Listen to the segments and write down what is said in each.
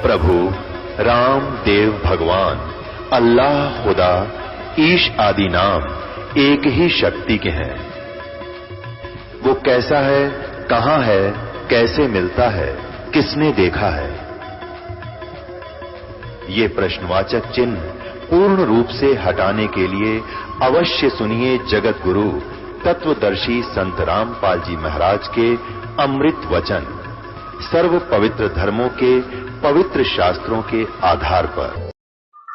प्रभु राम देव भगवान अल्लाह खुदा ईश आदि नाम एक ही शक्ति के हैं। वो कैसा है, कहां है, कैसे मिलता है, किसने देखा है? ये प्रश्नवाचक चिन्ह पूर्ण रूप से हटाने के लिए अवश्य सुनिए जगत गुरु तत्वदर्शी संत रामपाल जी महाराज के अमृत वचन सर्व पवित्र धर्मों के पवित्र शास्त्रों के आधार पर।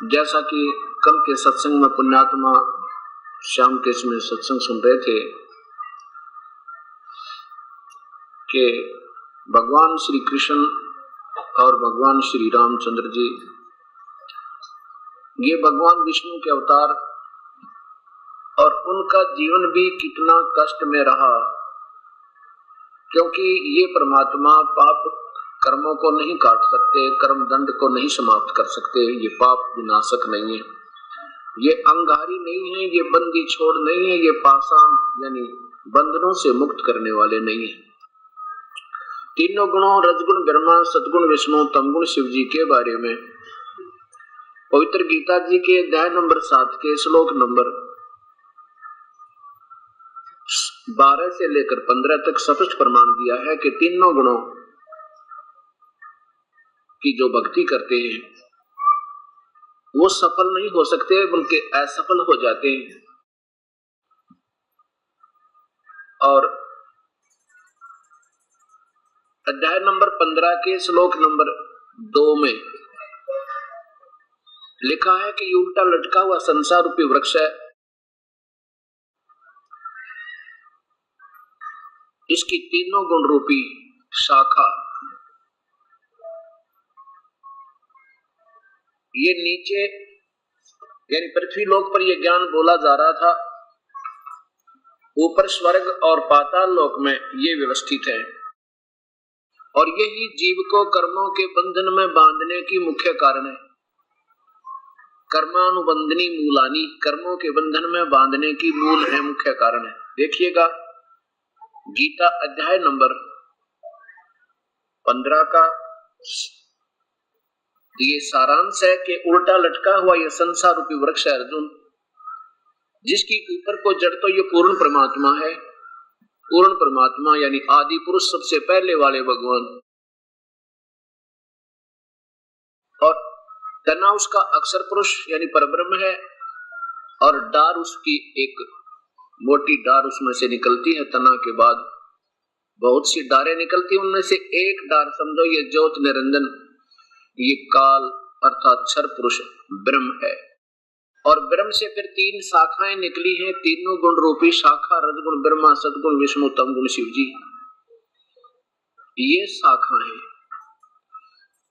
जैसा कि कल के सत्संग में पुण्यात्मा शाम के समय सत्संग सुन रहे थे कि भगवान श्री कृष्ण और भगवान श्री रामचंद्र जी ये भगवान विष्णु के अवतार और उनका जीवन भी कितना कष्ट में रहा, क्योंकि ये परमात्मा पाप कर्मों को नहीं काट सकते, कर्म दंड को नहीं समाप्त कर सकते। ये पाप विनाशक नहीं है, ये अंगारी नहीं है, ये बंदी छोड़ नहीं है, ये पाषाण यानी बंधनों से मुक्त करने वाले नहीं है। तीनों गुणों रजगुण ब्रह्मा, सतगुण विष्णु, तमगुण शिव जी के बारे में पवित्र गीता जी के अध्याय नंबर 7 के श्लोक नंबर 12 से लेकर 15 तक स्पष्ट प्रमाण दिया है कि तीनों गुणों की जो भक्ति करते हैं वो सफल नहीं हो सकते, बल्कि असफल हो जाते हैं। और अध्याय नंबर 15 के श्लोक नंबर 2 में लिखा है कि उल्टा लटका हुआ संसार रूपी वृक्ष है, इसकी तीनों गुण रूपी शाखा ये नीचे यानी पृथ्वी लोक पर यह ज्ञान बोला जा रहा था, ऊपर स्वर्ग और पाताल लोक में ये व्यवस्थित है। और यही जीव को कर्मों के बंधन में बांधने की मुख्य कारण है। कर्मानुबंधनी मूलानी, कर्मों के बंधन में बांधने की मूल है, मुख्य कारण है। देखिएगा गीता अध्याय नंबर 15 का ये सारांश है कि उल्टा लटका हुआ यह संसार रूपी वृक्ष है अर्जुन, जिसकी ऊपर को जड़ तो ये पूर्ण परमात्मा है। पूर्ण परमात्मा यानी आदि पुरुष, सबसे पहले वाले भगवान, और तना उसका अक्षर पुरुष यानी परब्रह्म है, और डार उसकी एक मोटी डार उसमें से निकलती है। तना के बाद बहुत सी डारें निकलती हैं, उनमें से एक डार समझो ये ज्योत निरंजन, ये काल अर्थात क्षर पुरुष ब्रह्म है। और ब्रह्म से फिर 3 शाखाएं निकली हैं, तीनों गुण रूपी शाखा रजगुण ब्रह्मा, सदगुण विष्णु, तमगुण शिव जी, ये शाखाएं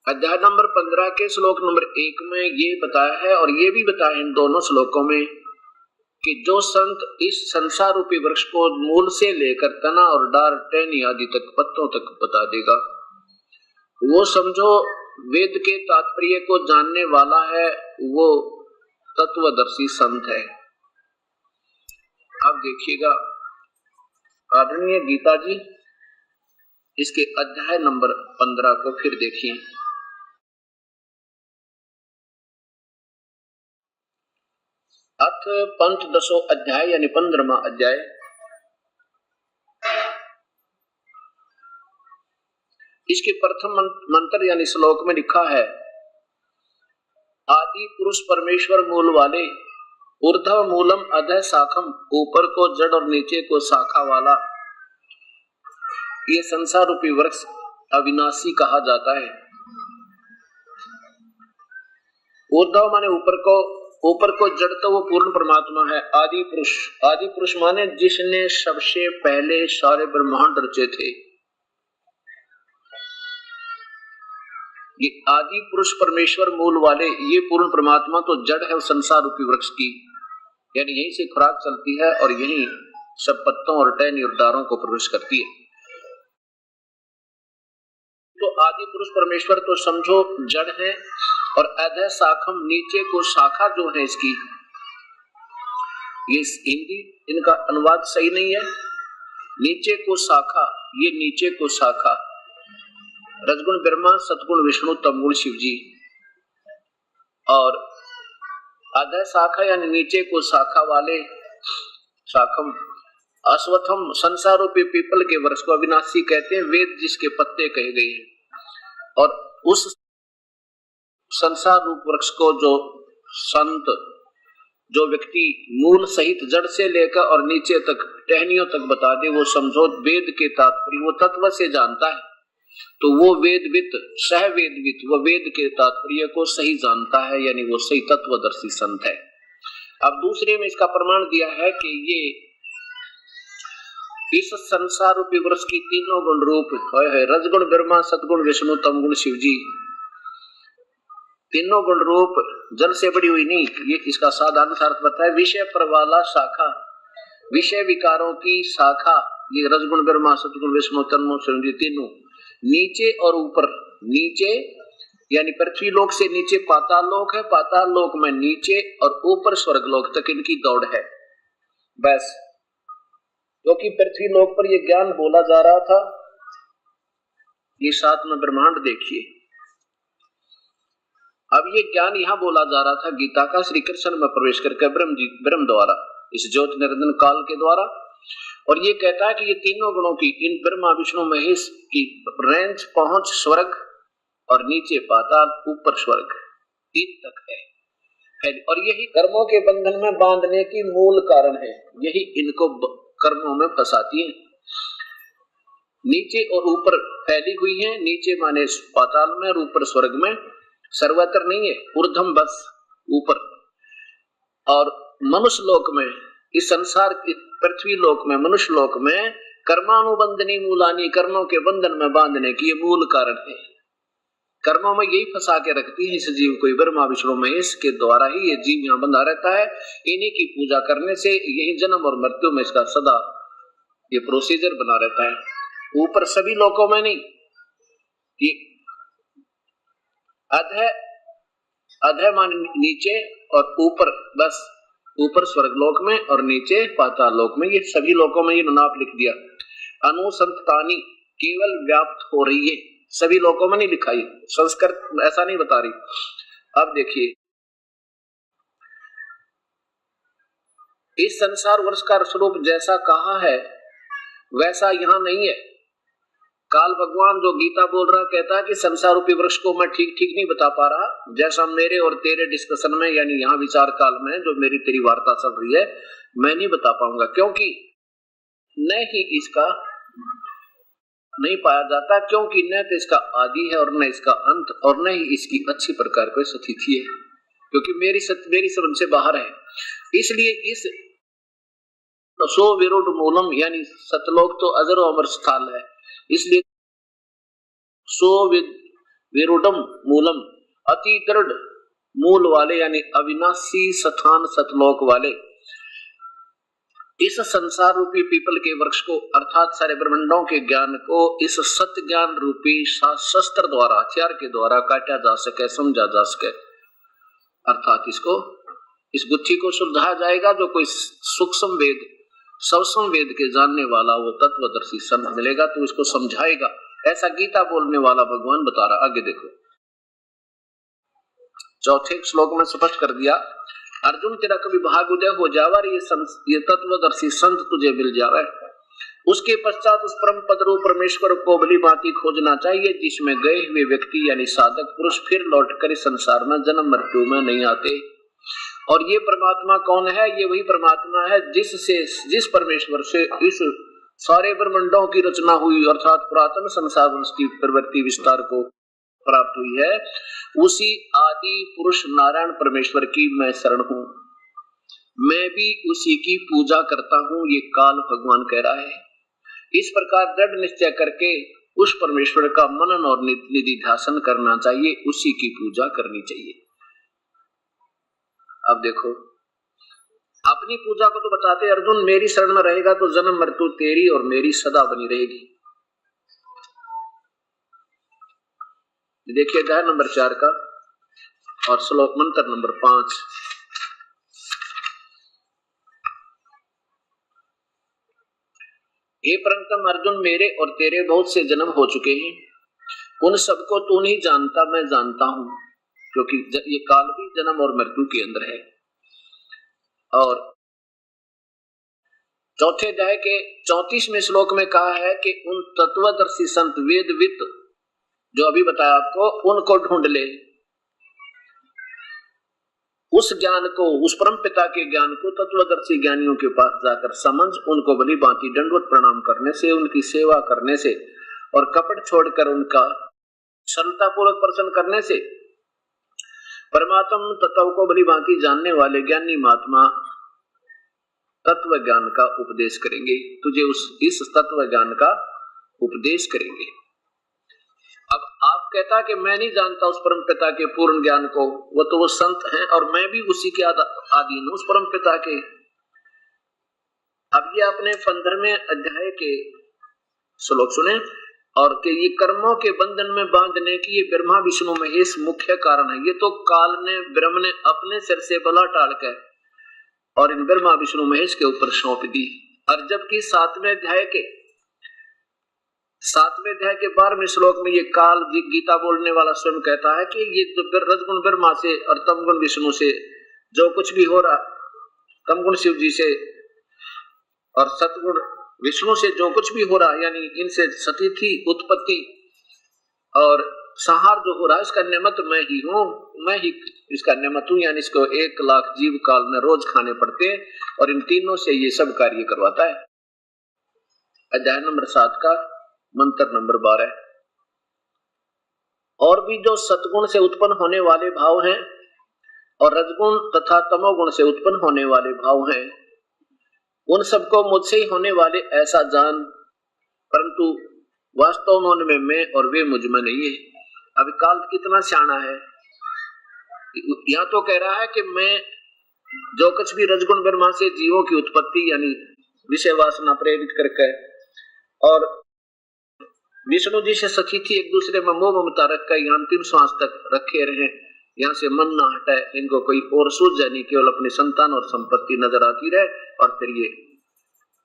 अध्याय नंबर 15 के श्लोक नंबर 1 में ये बताया है। और ये भी बताया इन दोनों श्लोकों में कि जो संत इस संसार रूपी वृक्ष को मूल से लेकर तना और डार, टहनी आदि तक, पत्तों तक बता देगा, वो समझो वेद के तात्पर्य को जानने वाला है, वो तत्वदर्शी संत है। अब देखिएगा आदरणीय गीता जी इसके अध्याय नंबर 15 को फिर देखिए। अथ पंथ 10 अध्याय यानी 15वां अध्याय। इसके प्रथम मंत्र यानी श्लोक में लिखा है, आदि पुरुष परमेश्वर मूल वाले, ऊर्ध्व मूलम अधः शाखम, ऊपर को जड़ और नीचे को शाखा वाला ये संसार रूपी वृक्ष अविनाशी कहा जाता है। ऊर्ध्व माने ऊपर को जड़ तो वो पूर्ण परमात्मा है। आदि पुरुष माने जिसने सबसे पहले सारे ब्रह्मांड रचे थे। ये आदि पुरुष परमेश्वर मूल वाले, ये पूर्ण परमात्मा तो जड़ है उस संसार रूपी वृक्ष की, यानी यहीं से खुराक चलती है और यहीं सब पत्तों और टहनी और डारों को प्रवेश करती है। तो आदि पुरुष परमेश्वर तो समझो जड़ है, और अधः शाखम नीचे को शाखा जो है इसकी, ये हिंदी इनका अनुवाद सही नहीं है। नीचे को शाखा, ये नीचे को शाखा, रजगुण ब्रह्मा, सतगुण विष्णु, तमगुण शिव जी। और अधः शाखा यानी नीचे को शाखा वाले, शाखम अश्वत्थम संसार रूपी पीपल के वृक्ष को अविनाशी कहते हैं, वेद जिसके पत्ते कहे गए हैं। और उस संसार रूप वृक्ष को जो संत, जो व्यक्ति मूल सहित जड़ से लेकर और नीचे तक टहनियों तक बता दे, वो समझो वेद के तात्पर्य वो तत्व से जानता है, तो वो वेदवित, सह वेदवित, वो वेद के तात्पर्य को सही जानता है, यानी वो सही तत्वदर्शी संत है। अब दूसरे में इसका प्रमाण दिया है कि ये इस संसार रूपी वृक्ष की तीनों गुण रूप है, रजगुण ब्रह्मा, सतगुण विष्णु, तमगुण शिव जी, तीनों गुण रूप जल से बड़ी हुई नहीं, ये इसका साधारण अर्थ बताया। विषय पर वाला शाखा, विषय विकारों की शाखा, ये रजगुण ब्रह्मा, सतगुण विष्णु, तमगुण शिव जी तीनों नीचे और ऊपर। नीचे यानी पृथ्वी लोक से नीचे पाताल लोक है, पाताल लोक में नीचे और ऊपर स्वर्ग लोक तक इनकी दौड़ है। बस क्योंकि पृथ्वी लोक पर ये ज्ञान बोला जा रहा था, ये साथ में ब्रह्मांड देखिए। अब ये ज्ञान यहाँ बोला जा रहा था गीता का, श्री कृष्ण में प्रवेश करके ब्रह्म द्वारा, इस ज्योति निरंजन काल के द्वारा। और ये कहता है कि ये तीनों गुणों की, इन ब्रह्मा विष्णु महेश की रेंज पहुंच स्वर्ग और नीचे पाताल, ऊपर स्वर्ग, तीन तक है। और यही कर्मों के बंधन में बांधने की मूल कारण है, यही इनको कर्मों में फंसाती है। नीचे और ऊपर फैली हुई है, नीचे माने पाताल में और ऊपर स्वर्ग में, सर्वत्र नहीं है, ऊर्ध्वम बस ऊपर। और मनुष्य लोक में, इस संसार की पृथ्वी लोक में, मनुष्य लोक में कर्मानुबंधनी मूलानी, कर्मों के बंधन में बांधने की ये मूल कारण है। कर्मों में यही फंसा के रखती है इस जीव को, ब्रह्मा विष्णु महेश के द्वारा ही ये जीव यहाँ बंधा रहता है। इन्हीं की पूजा करने से यही जन्म और मृत्यु में इसका सदा ये प्रोसीजर बना रहता है। ऊपर सभी लोकों में नहीं, ये अधः मान नीचे और ऊपर, बस ऊपर स्वर्ग लोक में और नीचे पाताल लोक में, ये सभी लोकों में ये नाप लिख दिया। अनुसंतानी केवल व्याप्त हो रही है, सभी लोकों में नहीं लिखाई, संस्कृत ऐसा नहीं बता रही। अब देखिए, इस संसार वर्ष का स्वरूप जैसा कहा है वैसा यहाँ नहीं है। काल भगवान जो गीता बोल रहा कहता है कि संसार रूपी वृक्ष को मैं ठीक ठीक नहीं बता पा रहा, जैसा मेरे और तेरे डिस्कशन में, यानी यहाँ विचार काल में जो मेरी तेरी वार्ता चल रही है, मैं नहीं बता पाऊंगा, क्योंकि न ही इसका नहीं पाया जाता, क्योंकि न तो इसका आदि है और न इसका अंत, और न ही इसकी अच्छी प्रकार कोई स्थिति है, क्योंकि मेरी समझ से बाहर है। इसलिए इस सो विरुद्ध मूलम, यानी सतलोक तो अजर अमर स्थल है, इसलिए सो विरुद्धम मूलम, अति दृढ़ मूल वाले यानी अविनाशी स्थान सतलोक वाले इस संसार रूपी पीपल के वृक्ष को, अर्थात सारे ब्रह्मांडों के ज्ञान को इस सत्य ज्ञान रूपी शस्त्र द्वारा, हथियार के द्वारा काटा जा सके, समझा जा सके, अर्थात इसको, इस गुत्थी को सुलझाया जाएगा। जो कोई सूक्ष्म वेद, सूक्ष्म वेद के जानने वाला वो तत्वदर्शी संत मिलेगा तो इसको समझाएगा, ऐसा गीता बोलने वाला भगवान बता रहा। आगे देखो, चौथे श्लोक में स्पष्ट कर दिया, अर्जुन तेरा कभी भाग उदय हो जावा, ये तत्वदर्शी संत तुझे मिल जावे, उसके पश्चात उस परम पद रूप परमेश्वर को भली भांति खोजना चाहिए, जिसमें गए हुए व्यक्ति यानी साधक पुरुष फिर लौटकर इस संसार में जन्म मृत्यु में नहीं आते। और ये परमात्मा कौन है? ये वही परमात्मा है जिस परमेश्वर से इस सारे ब्रह्मांडों की रचना हुई, अर्थात पुरातन संसार वंश की प्रवृत्ति विस्तार को प्राप्त हुई है। उसी आदि पुरुष नारायण परमेश्वर की मैं शरण हूं, मैं भी उसी की पूजा करता हूं, ये काल भगवान कह रहा है। इस प्रकार दृढ़ निश्चय करके उस परमेश्वर का मनन और निधि ध्यान करना चाहिए, उसी की पूजा करनी चाहिए। अब देखो, अपनी पूजा को तो बताते अर्जुन, मेरी शरण में रहेगा तो जन्म मृत्यु तेरी और मेरी सदा बनी रहेगी। देखिए अध्याय नंबर 4 का और श्लोक मंत्र नंबर 5। हे परंतम अर्जुन, मेरे और तेरे बहुत से जन्म हो चुके हैं, उन सबको तू नहीं जानता, मैं जानता हूं, क्योंकि ये काल भी जन्म और मृत्यु के अंदर है। और चौथे अध्याय के 34वें श्लोक में कहा है कि उन तत्वदर्शी संत वेदविद जो अभी बताया आपको, उनको ढूंढ ले, उस ज्ञान को, उस परम पिता के ज्ञान को तत्वदर्शी ज्ञानियों के पास जाकर समझ, उनको भली भांति दंडवत प्रणाम करने से, उनकी सेवा करने से और कपट छोड़कर उनका सरलता पूर्वक प्रसन्न करने से परमात्म तत्व को भली भांति जानने वाले ज्ञानी महात्मा तत्व ज्ञान का उपदेश करेंगे, तुझे इस तत्व ज्ञान का उपदेश करेंगे। अब आप कहता कि मैं नहीं जानता उस परम पिता के पूर्ण ज्ञान को, वो तो वो संत हैं और मैं भी उसी के अधीन हूं, उस परम पिता के। अब ये अपने 15वें अध्याय के श्लोक सुने, और कि ये कर्मों के बंधन में बांधने की ये ब्रह्मा विष्णु महेश मुख्य कारण है। ये तो काल ने, ब्रह्म ने अपने सिर से बला टाल के और इन ब्रह्मा विष्णु महेश के ऊपर सौंप दी। और जबकि 7वें अध्याय के 12वें श्लोक में ये काल गीता बोलने वाला स्वयं कहता है कि ये जो रजगुण ब्रह्मा से और तमगुण विष्णु से जो कुछ भी हो रहा, तमगुण शिव जी से और सतगुण विष्णु से जो कुछ भी हो रहा, यानी इनसे सतीथि उत्पत्ति और संहार जो हो रहा है, इसका निमित्त मैं ही हूँ, मैं ही इसका निमित्त हूँ। यानी इसको 1 लाख जीव काल में रोज खाने पड़ते हैं और इन तीनों से ये सब कार्य करवाता है। अध्याय नंबर 7 का मंत्र नंबर 12। और भी जो सतगुण से उत्पन्न होने वाले भाव हैं और रजगुण तथा तमोगुण से उत्पन्न होने वाले भाव हैं, उन सबको मुझसे ही होने वाले ऐसा जान, परंतु वास्तव में उनमें मैं और वे मुझ में नहीं है। अब काल कितना सियाना है, यहाँ तो कह रहा है कि मैं जो कुछ भी रजगुण ब्रह्मा से जीवों की उत्पत्ति यानी विषय वासना प्रेरित करके और विष्णु जी से सखी थी एक दूसरे में मोह ममता रख कर यहाँ अंतिम श्वास तक रखे रहे, यहाँ से मन ना हटाए, इनको कोई और सूझ जाए नहीं, केवल अपनी संतान और संपत्ति नजर आती रहे और फिर ये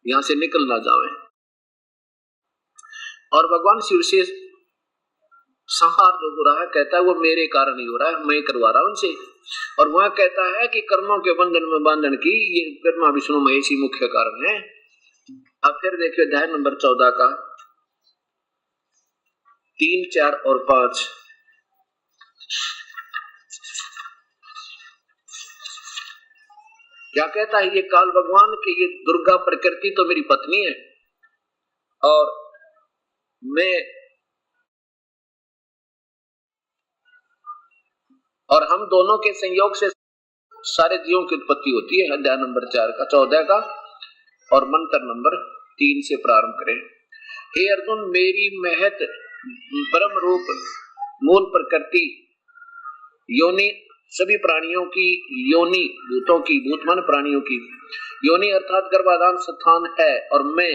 यहाँ से निकल ना जावे। और भगवान शिव से संहार जो हो रहा है, कहता है वो मेरे कारण ही हो रहा है, मैं करवा रहा हूं उनसे। और वह कहता है कि कर्मों के बंधन में बांधन की ये ब्रह्मा विष्णु महेश ही मुख्य कारण है। अब फिर देखिए अध्याय नंबर 14 का 3, 4 और 5। क्या कहता है ये काल भगवान कि ये दुर्गा प्रकृति तो मेरी पत्नी है और हम दोनों के संयोग से सारे जीवों की उत्पत्ति होती है। अध्याय नंबर 4 का 14 का और मंत्र नंबर 3 से प्रारंभ करें। हे अर्जुन, मेरी महत परम रूप मूल प्रकृति योनि सभी प्राणियों की योनि, भूतों की, भूतमान प्राणियों की योनि अर्थात गर्भाधान स्थान है और मैं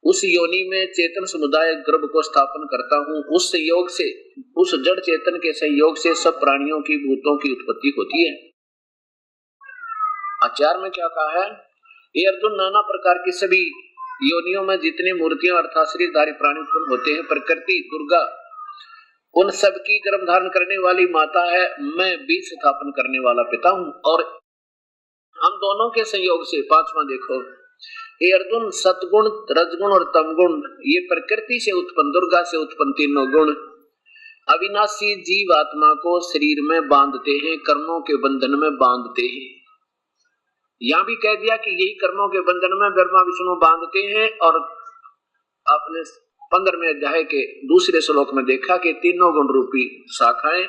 उस योनि में चेतन समुदाय गर्भ को स्थापन करता हूँ। उस संयोग से, उस जड़ चेतन के संयोग से सब प्राणियों की, भूतों की उत्पत्ति होती है। आचार्य में क्या कहा है, ये अर्जुन नाना प्रकार की सभी योनियों में जितने मूर्तियां अर्थात शरीरधारी प्राणी उत्पन्न होते हैं, प्रकृति दुर्गा उन सब की गर्भ धारण करने वाली माता है, मैं बीज स्थापन करने वाला पिता हूँ। और हम दोनों के संयोग से 5वां देखो, हे अर्जुन, सतगुण, रजगुण और तमगुण ये प्रकृति से उत्पन्न, दुर्गा से उत्पन्न तीनों गुण अविनाशी जीव आत्मा को शरीर में बांधते हैं, कर्मों के बंधन में बांधते हैं। यहाँ भी कह दिया कि यही कर्मों के बंधन में ब्रह्मा विष्णु बांधते हैं। और आपने 15वें अध्याय के दूसरे श्लोक में देखा कि तीनों गुण रूपी शाखाएं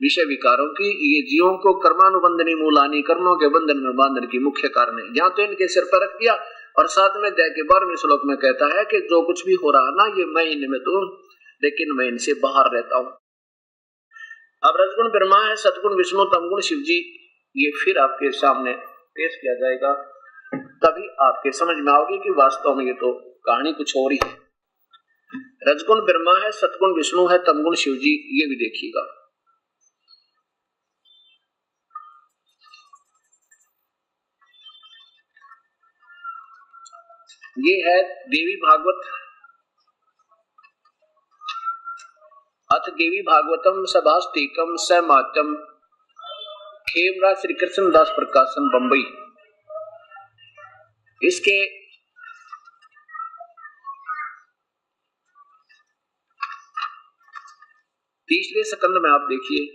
विषय विकारों की ये जीवों को कर्मानुबंधनी मूलानी, कर्मों के बंधन में बांधने की मुख्य कारण है। यहाँ तो इनके सिर पर रख दिया। और 7वें अध्याय के 12वें श्लोक में कहता है कि जो कुछ भी हो रहा ना, ये मैं ही निमित्त हूं, लेकिन मैं इनसे बाहर रहता हूं। अब रजगुण ब्रह्मा है, सतगुण विष्णु, तमगुण शिव जी, ये फिर आपके सामने पेश किया जाएगा, तभी आपके समझ में आओगे कि वास्तव में ये तो कहानी कुछ और ही है। रजगुण ब्रह्मा है, सतगुण विष्णु है, तमगुण शिव जी, ये भी देखिएगा। ये है देवी भागवत अथ देवी भागवतम सभास्तिकम समात्यम। खेमराज श्री कृष्ण दास प्रकाशन, बंबई। इसके तीसरे स्कंद में आप देखिए,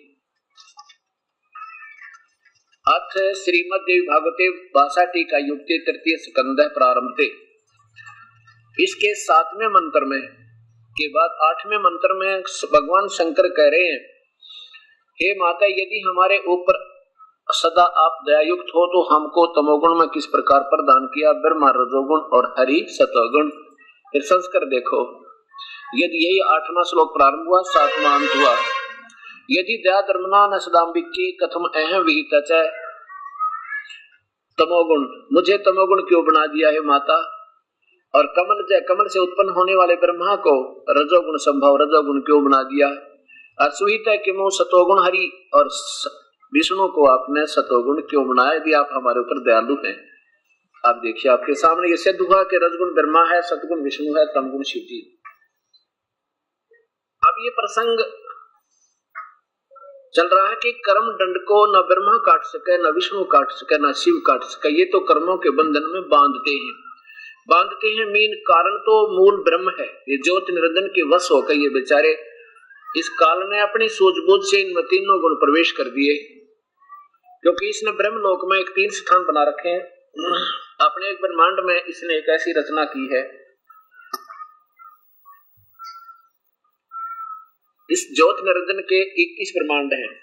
अथ श्रीमद देवी भागवते भाषा टीका युक्ते तृतीय स्कंद प्रारंभते। इसके 7वें मंत्र में के बाद 8वें मंत्र में भगवान शंकर कह रहे हैं, हे माता, यदि हमारे ऊपर सदा आप दयायुक्त हो तो हमको तमोगुण में किस प्रकार प्रदान किया, ब्रह्मा रजोगुण और हरि सतोगुण। फिर संस्कार देखो, यदि यही 8वां श्लोक प्रारंभ हुआ, 7वां अंत हुआ। यदि दया धर्मना न सदाम्बिके कथम अहम विहित च तमोगुण, मुझे तमोगुण क्यों बना दिया है माता। और कमल से उत्पन्न होने वाले ब्रह्मा को रजोगुण संभव रजोगुण क्यों बना दिया। असुहित है कि मुझ सतोगुण हरि और विष्णु को आपने सतोगुण क्यों बनाया, यदि आप हमारे ऊपर दयालु हैं। आप देखिए, आपके सामने ये सिद्ध हुआ कि रजगुण ब्रह्मा है, सतगुण विष्णु है, तमगुण शिव जी। अब ये प्रसंग चल रहा है कि कर्म दंड को न ब्रह्मा काट सके, न विष्णु काट सके, न शिव काट सके। ये तो कर्मों के बंधन में बांधते हैं मीन। कारण तो मूल ब्रह्म है। ये ज्योति निरंजन के वश होकर ये बेचारे इस काल ने अपनी सूझबूझ से इनमें तीनों गुण प्रवेश कर दिए, क्योंकि इसने ब्रह्मलोक में एक 3 स्थान बना रखे हैं। अपने एक ब्रह्मांड में इसने एक ऐसी रचना की है, इस ज्योति निरंजन के 21 ब्रह्मांड हैं।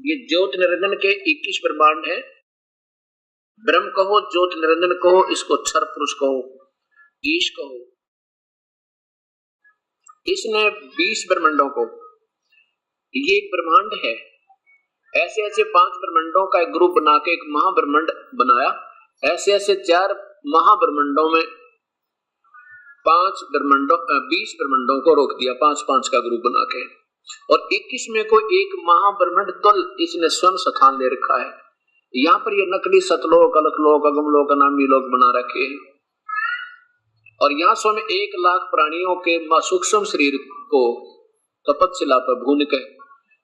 ये ज्योति निरंजन के 21 ब्रह्मांड हैं। ब्रह्म कहो, ज्योति निरंजन कहो, इसको क्षर पुरुष कहो, ईश कहो। इसने 20 ब्रह्मांडों को, ये एक ब्रह्मांड है, ऐसे 5 ब्रह्मांडों का एक ग्रुप बना के एक महाब्रह्मांड बनाया। ऐसे 4 महाब्रह्मांडों में 20 ब्रह्मांडों को रोक दिया, 5-5 का ग्रुप बना के। और 21 में को एक महाब्रह्मांड तुल इसने स्वयं स्थान ले रखा है। यहाँ पर ये नकली सतलोक, अलखलोक, अगमलोक, अनामी लोक बना रखे हैं। और यहाँ स्वयं 1 लाख प्राणियों के सूक्ष्म शरीर को तपस्या पर भून के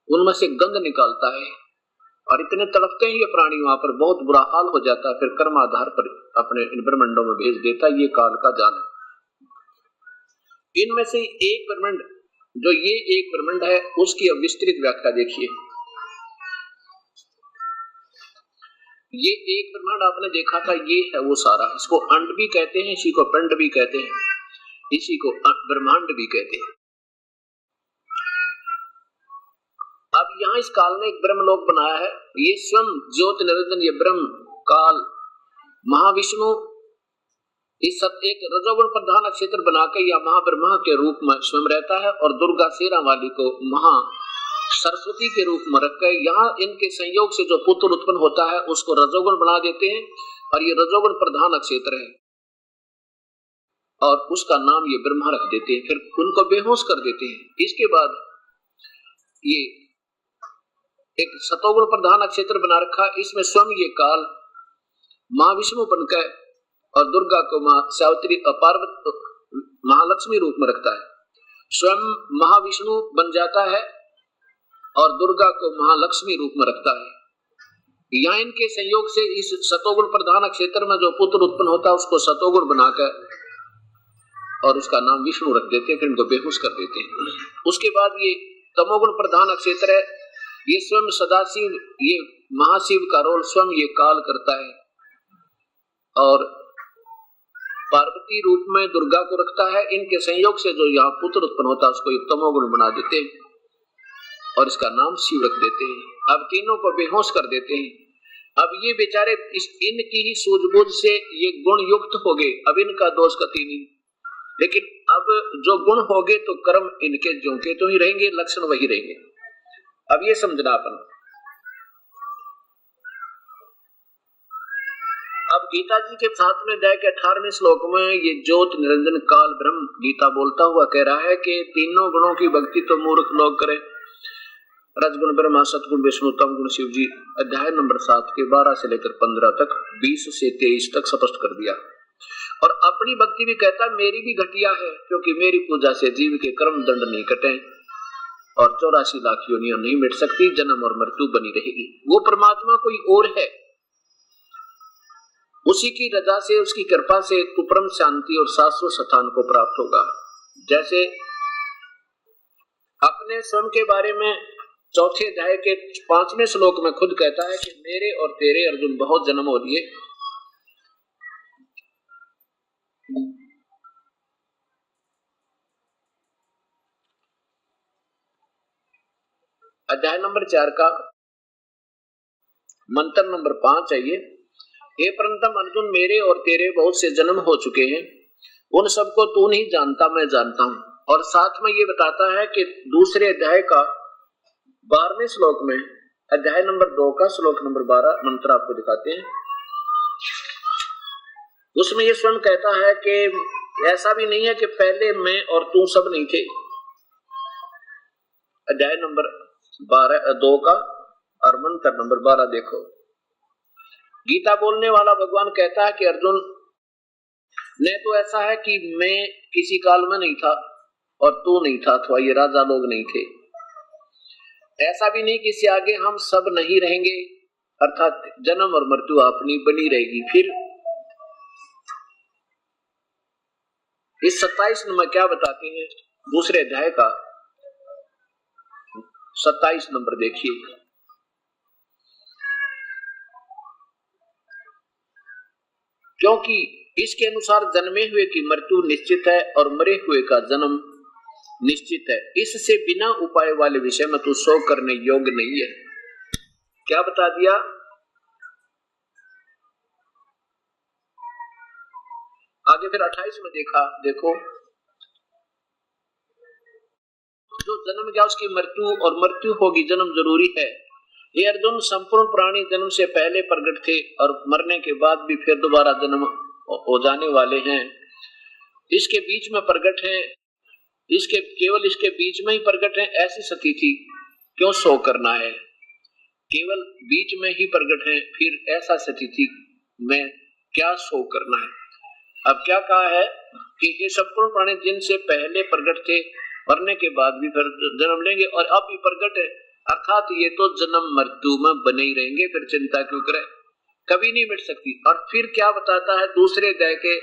उनमें से गंध निकालता है। और इतने तड़पते हैं ये प्राणी, वहां पर बहुत बुरा हाल हो जाता है। फिर कर्म आधार पर अपने इन ब्रह्मांडों में भेज देता है। ये काल का जाल है। इनमें से एक ब्रह्मांड, जो ये एक ब्रह्मांड है, उसकी अब विस्तृत व्याख्या देखिए। ये एक ब्रह्मांड आपने देखा था, ये है वो सारा। इसको अंड भी कहते हैं, इसी को पिंड भी कहते हैं, इसी को ब्रह्मांड भी कहते हैं। अब यहाँ इस काल ने एक ब्रह्मलोक बनाया है। ये स्वयं ज्योति निरंजन, ये ब्रह्म काल महाविष्णु इस सब एक रजोगुण प्रधान क्षेत्र बनाकर या महाब्रह्मा के रूप में स्वयं रहता है। और दुर्गा शेरा वाली को महा सरस्वती के रूप में रखकर यहाँ इनके संयोग से जो पुत्र उत्पन्न होता है उसको रजोगुण बना देते हैं। और ये रजोगुण प्रधान क्षेत्र है और उसका नाम ये ब्रह्मा रख देते हैं। फिर उनको बेहोश कर देते हैं। इसके बाद ये एक सतोगुण प्रधान क्षेत्र बना रखा। इसमें स्वयं ये काल महाविष्णु बनकर और दुर्गा को मां सावित्री, पार्वती, महालक्ष्मी रूप में रखता है। स्वयं महाविष्णु बन जाता है और दुर्गा को महालक्ष्मी रूप में रखता है। यहाँ इनके संयोग से इस सतोगुण प्रधान क्षेत्र में जो पुत्र उत्पन्न होता है उसको सतोगुण बनाकर और उसका नाम विष्णु रख देते हैं। फिर इनको बेहोश कर देते हैं। उसके बाद ये तमोगुण प्रधान क्षेत्र है। ये स्वयं सदाशिव, ये महाशिव का रोल स्वयं ये काल करता है और पार्वती रूप में दुर्गा को रखता है। इनके संयोग से जो यहाँ पुत्र उत्पन्न होता है उसको तमोगुण बना देते हैं और इसका नाम शिव रख देते हैं। अब तीनों को बेहोश कर देते हैं। अब ये बेचारे इनकी ही सूझबूझ से ये गुण युक्त हो गए। अब इनका दोष कति नहीं, लेकिन अब जो गुण हो गए तो कर्म इनके जो के तो ही रहेंगे, लक्षण वही रहेंगे। अब ये समझना अपन। अब गीता जी के 7वें अध्याय के 18वें श्लोक में ये ज्योति निरंजन काल ब्रह्म गीता बोलता हुआ कह रहा है कि तीनों गुणों की भक्ति तो मूर्ख लोग करें। रजगुण ब्रह्मा, सतगुण विष्णु, तमगुण शिव जी। अध्याय नंबर 7 के 12 से लेकर 15 तक, 20 से 23 तक स्पष्ट कर दिया। और अपनी भक्ति भी कहता मेरी भी घटिया है, क्योंकि मेरी पूजा से जीव के कर्म दंड नहीं कटे और 84 लाख योनियां नहीं मिट सकती, जन्म और मृत्यु बनी रहेगी। वो परमात्मा कोई और है, उसी की रजा से, उसकी कृपा से तू परम शांति और शाश्वत स्थान को प्राप्त होगा। जैसे अपने स्वयं के बारे में चौथे अध्याय के 5वें श्लोक में खुद कहता है कि मेरे और तेरे अर्जुन बहुत जन्म हो लिए, अध्याय नंबर 4 का मंत्र नंबर 5 है ये। हे परंतम अर्जुन, मेरे और तेरे बहुत से जन्म हो चुके हैं, उन सबको तू नहीं जानता, मैं जानता हूं। और साथ में ये बताता है कि दूसरे अध्याय का 12वें श्लोक में, अध्याय नंबर 2 का श्लोक नंबर 12 मंत्र आपको दिखाते हैं। उसमें ये स्वयं कहता है कि ऐसा भी नहीं है कि पहले मैं और तू सब नहीं थे। अध्याय नंबर 2 का और मंत्र नंबर 12 देखो। गीता बोलने वाला भगवान कहता है कि अर्जुन ने तो ऐसा है कि मैं किसी काल में नहीं था और तू नहीं था, अथवा ये राजा लोग नहीं थे। ऐसा भी नहीं कि इससे आगे हम सब नहीं रहेंगे, अर्थात जन्म और मृत्यु अपनी बनी रहेगी। फिर इस 27 में क्या बताते हैं, दूसरे अध्याय का 27 नंबर देखिए। क्योंकि इसके अनुसार जन्मे हुए की मृत्यु निश्चित है और मरे हुए का जन्म निश्चित है। इससे बिना उपाय वाले विषय में तू शोक करने योग्य नहीं है। क्या बता दिया? आगे फिर 28 में देखो जो जन्म गया उसकी मृत्यु और मृत्यु होगी, जन्म जरूरी है। ये अर्जुन, संपूर्ण प्राणी जन्म से पहले प्रकट थे और मरने के बाद भी फिर दोबारा जन्म हो जाने वाले हैं। इसके बीच में प्रकट है, केवल इसके बीच में ही प्रकट है, ऐसी स्थिति क्यों शोक करना है? केवल बीच में ही प्रकट है, फिर ऐसा स्थिति में क्या शोक करना है? अब क्या कहा है कि ये संपूर्ण प्राणी जिनसे पहले प्रकट थे, मरने के बाद भी फिर जन्म लेंगे और अब भी प्रकट है, अर्थात ये तो जन्म मृत्यु में बने ही रहेंगे, फिर चिंता क्यों करें, कभी नहीं मिट सकती। और फिर क्या बताता है दूसरे अध्याय के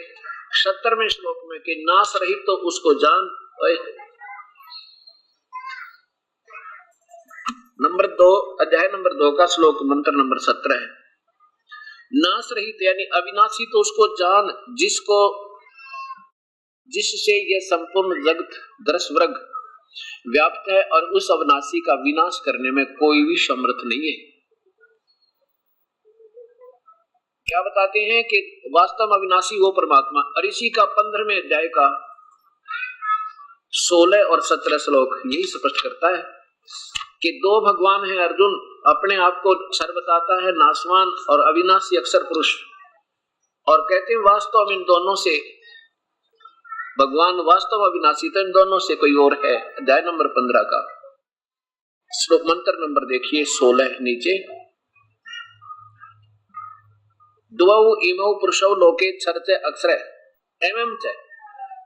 70वें श्लोक में कि नाश रहित तो उसको जान। नंबर 2, अध्याय नंबर 2 का श्लोक मंत्र नंबर 17 है। नाश रहित यानी अविनाशी तो उसको जान जिससे ये संपूर्ण जगत दृश्य वर्ग व्याप्त है और उस अविनाशी का विनाश करने में कोई भी समर्थ नहीं है। क्या बताते हैं कि वास्तव में अविनाशी वो परमात्मा। और इसी का 15वें अध्याय का 16 और 17 श्लोक यही स्पष्ट करता है कि दो भगवान हैं अर्जुन, अपने आप को सर बताता है नाशवान और अविनाशी अक्षर पुरुष, और कहते हैं वास्तव इन दोनों से भगवान वास्तव अविनाशी, तो इन दोनों से कोई और है। अध्याय नंबर 15 का श्लोक मंत्र नंबर देखिए 16 नीचे। द्वौ इमौ पुरुषौ लोके छर्चे अक्षर एवं च,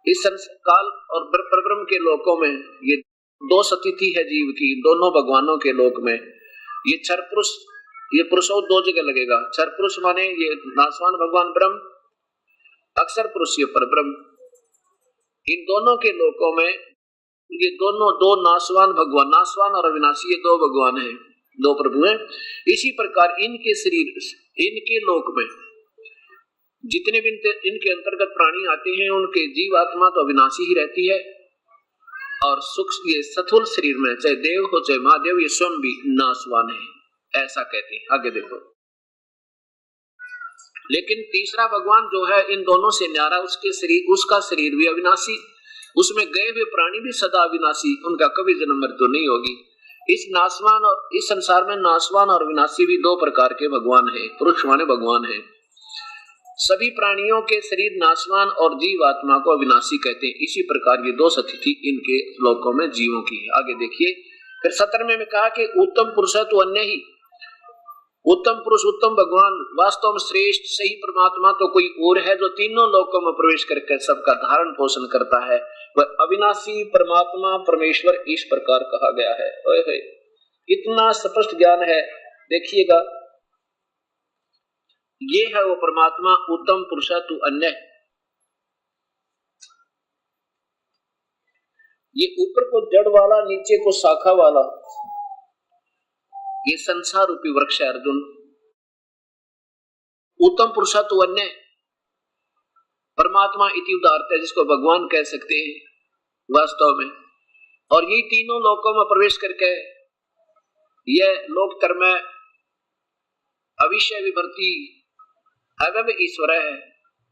इस काल और परब्रह्म के लोकों में ये दो स्थिति है जीव की, दोनों भगवानों के लोक में। ये क्षर पुरुष, ये पुरुषौ दो जगह लगेगा। क्षर पुरुष माने ये नाशवान भगवान ब्रह्म, अक्षर पुरुष ये परब्रह्म। इन दोनों के लोकों में ये दोनों दो नाशवान भगवान, नाशवान और अविनाशी, ये दो भगवान हैं, दो प्रभु हैं। इसी प्रकार इनके शरीर, इनके लोक में जितने भी इनके अंतर्गत प्राणी आते हैं, उनके जीव आत्मा तो अविनाशी ही रहती है, और सूक्ष्म ये स्थूल शरीर में चाहे देव हो चाहे महादेव, ये स्वयं भी नाशवान है, ऐसा कहते हैं। आगे देखो, लेकिन तीसरा भगवान जो है इन दोनों से न्यारा, उसके शरीर, उसका शरीर भी अविनाशी, उसमें गए हुए प्राणी भी सदा अविनाशी, उनका कभी जन्म मृत्यु नहीं होगी। इस नाशवान और इस संसार में नाशवान और विनाशी भी दो प्रकार के भगवान हैं, पुरुष माने भगवान हैं। सभी प्राणियों के शरीर नाशवान और जीव आत्मा को अविनाशी कहते हैं। इसी प्रकार ये दो स्थिति इनके लोकों में जीवों की है। आगे देखिए, फिर 17वें में कहा कि उत्तम पुरुष है तो अन्य ही, उत्तम पुरुष, उत्तम भगवान, वास्तव में श्रेष्ठ सही परमात्मा तो कोई और है जो तीनों लोकों में प्रवेश करके सबका धारण पोषण करता है। वह अविनाशी परमात्मा परमेश्वर इस प्रकार कहा गया है। ओए इतना स्पष्ट ज्ञान है, देखिएगा। ये है वो परमात्मा, उत्तम पुरुष तू अन्य। ये ऊपर को जड़ वाला, नीचे को शाखा वाला, ये संसार रूपी वृक्ष है अर्जुन। उत्तम पुरुष तू अन्य, परमात्मा इति उदाहरत है, जिसको भगवान कह सकते हैं वास्तव में। और ये तीनों लोकों में प्रवेश करके यह लोक कर्म अविषय विभर्ती अगम ईश्वर है।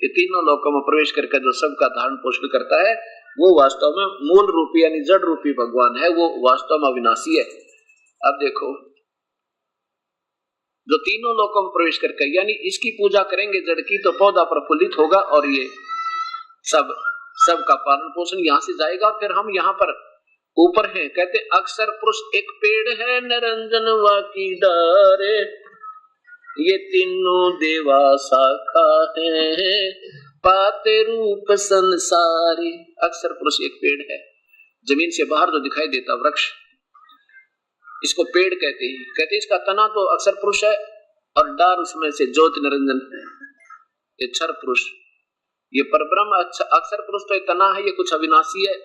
ये तीनों लोकों में प्रवेश करके जो सबका धारण पोषण करता है वो वास्तव में मूल रूपी यानी जड़ रूपी भगवान है। वो वास्तव में अविनाशी है। अब देखो, जो तीनों लोकों में प्रवेश करके यानी इसकी पूजा करेंगे जड़ की, तो पौधा प्रफुल्लित होगा और ये सब का पालन पोषण यहाँ से जाएगा। फिर हम यहाँ पर ऊपर हैं, कहते अक्सर पुरुष एक पेड़ है, निरंजन वाकी डारे, ये तीनों देवा शाखा है, पाते रूप संसारी। अक्सर पुरुष एक पेड़ है, जमीन से बाहर जो दिखाई देता वृक्ष, इसको पेड़ कहते हैं। कहते इसका तना तो अक्सर पुरुष है और डार उसमें से ज्योति निरंजन है, ये क्षर पुरुष, ये परब्रह्म। अक्सर पुरुष तो ये तना है, ये कुछ अविनाशी है,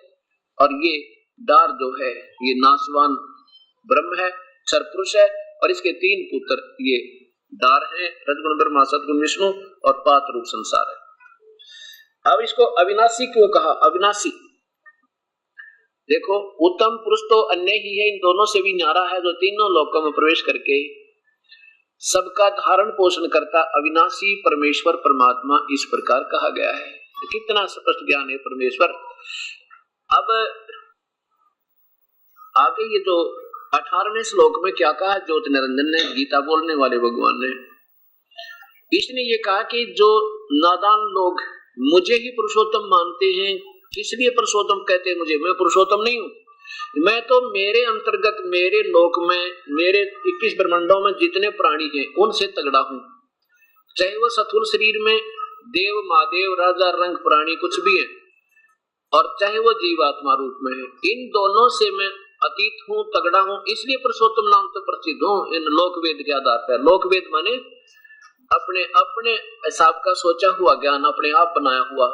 और ये डार जो है ये नाशवान ब्रह्म है, क्षर पुरुष है। और इसके तीन पुत्र ये डार है, रजगुण ब्रह्मा, सदगुण विष्णु और पात रूप संसार है। अब इसको अविनाशी क्यों कहा? अविनाशी देखो, उत्तम पुरुष तो अन्य ही है, इन दोनों से भी न्यारा है, जो तीनों लोकों में प्रवेश करके सबका धारण पोषण करता अविनाशी परमेश्वर परमात्मा इस प्रकार कहा गया है। कितना स्पष्ट ज्ञान है परमेश्वर। अब आगे ये जो 18वें श्लोक में क्या कहा ज्योति निरंजन ने, गीता बोलने वाले भगवान ने, इसने ये कहा कि जो नादान लोग मुझे ही पुरुषोत्तम मानते हैं, इसलिए पुरुषोत्तम कहते हैं मुझे, मैं पुरुषोत्तम नहीं हूँ। मैं तो मेरे अंतर्गत, मेरे लोक में, मेरे 21 ब्रह्मांडों में जितने प्राणी हैं उनसे तगड़ा हूँ। चाहे वो स्थूल शरीर में देव, महादेव, राजा, रंग प्राणी कुछ भी है, और चाहे वो जीवात्मा रूप में है, इन दोनों से मैं अतीत हूँ, तगड़ा हूँ। इसलिए पुरुषोत्तम नाम से प्रसिद्ध हूँ इन लोक वेद के आधार पर। लोक वेद माने अपने अपने हिसाब का सोचा हुआ ज्ञान, अपने आप बनाया हुआ,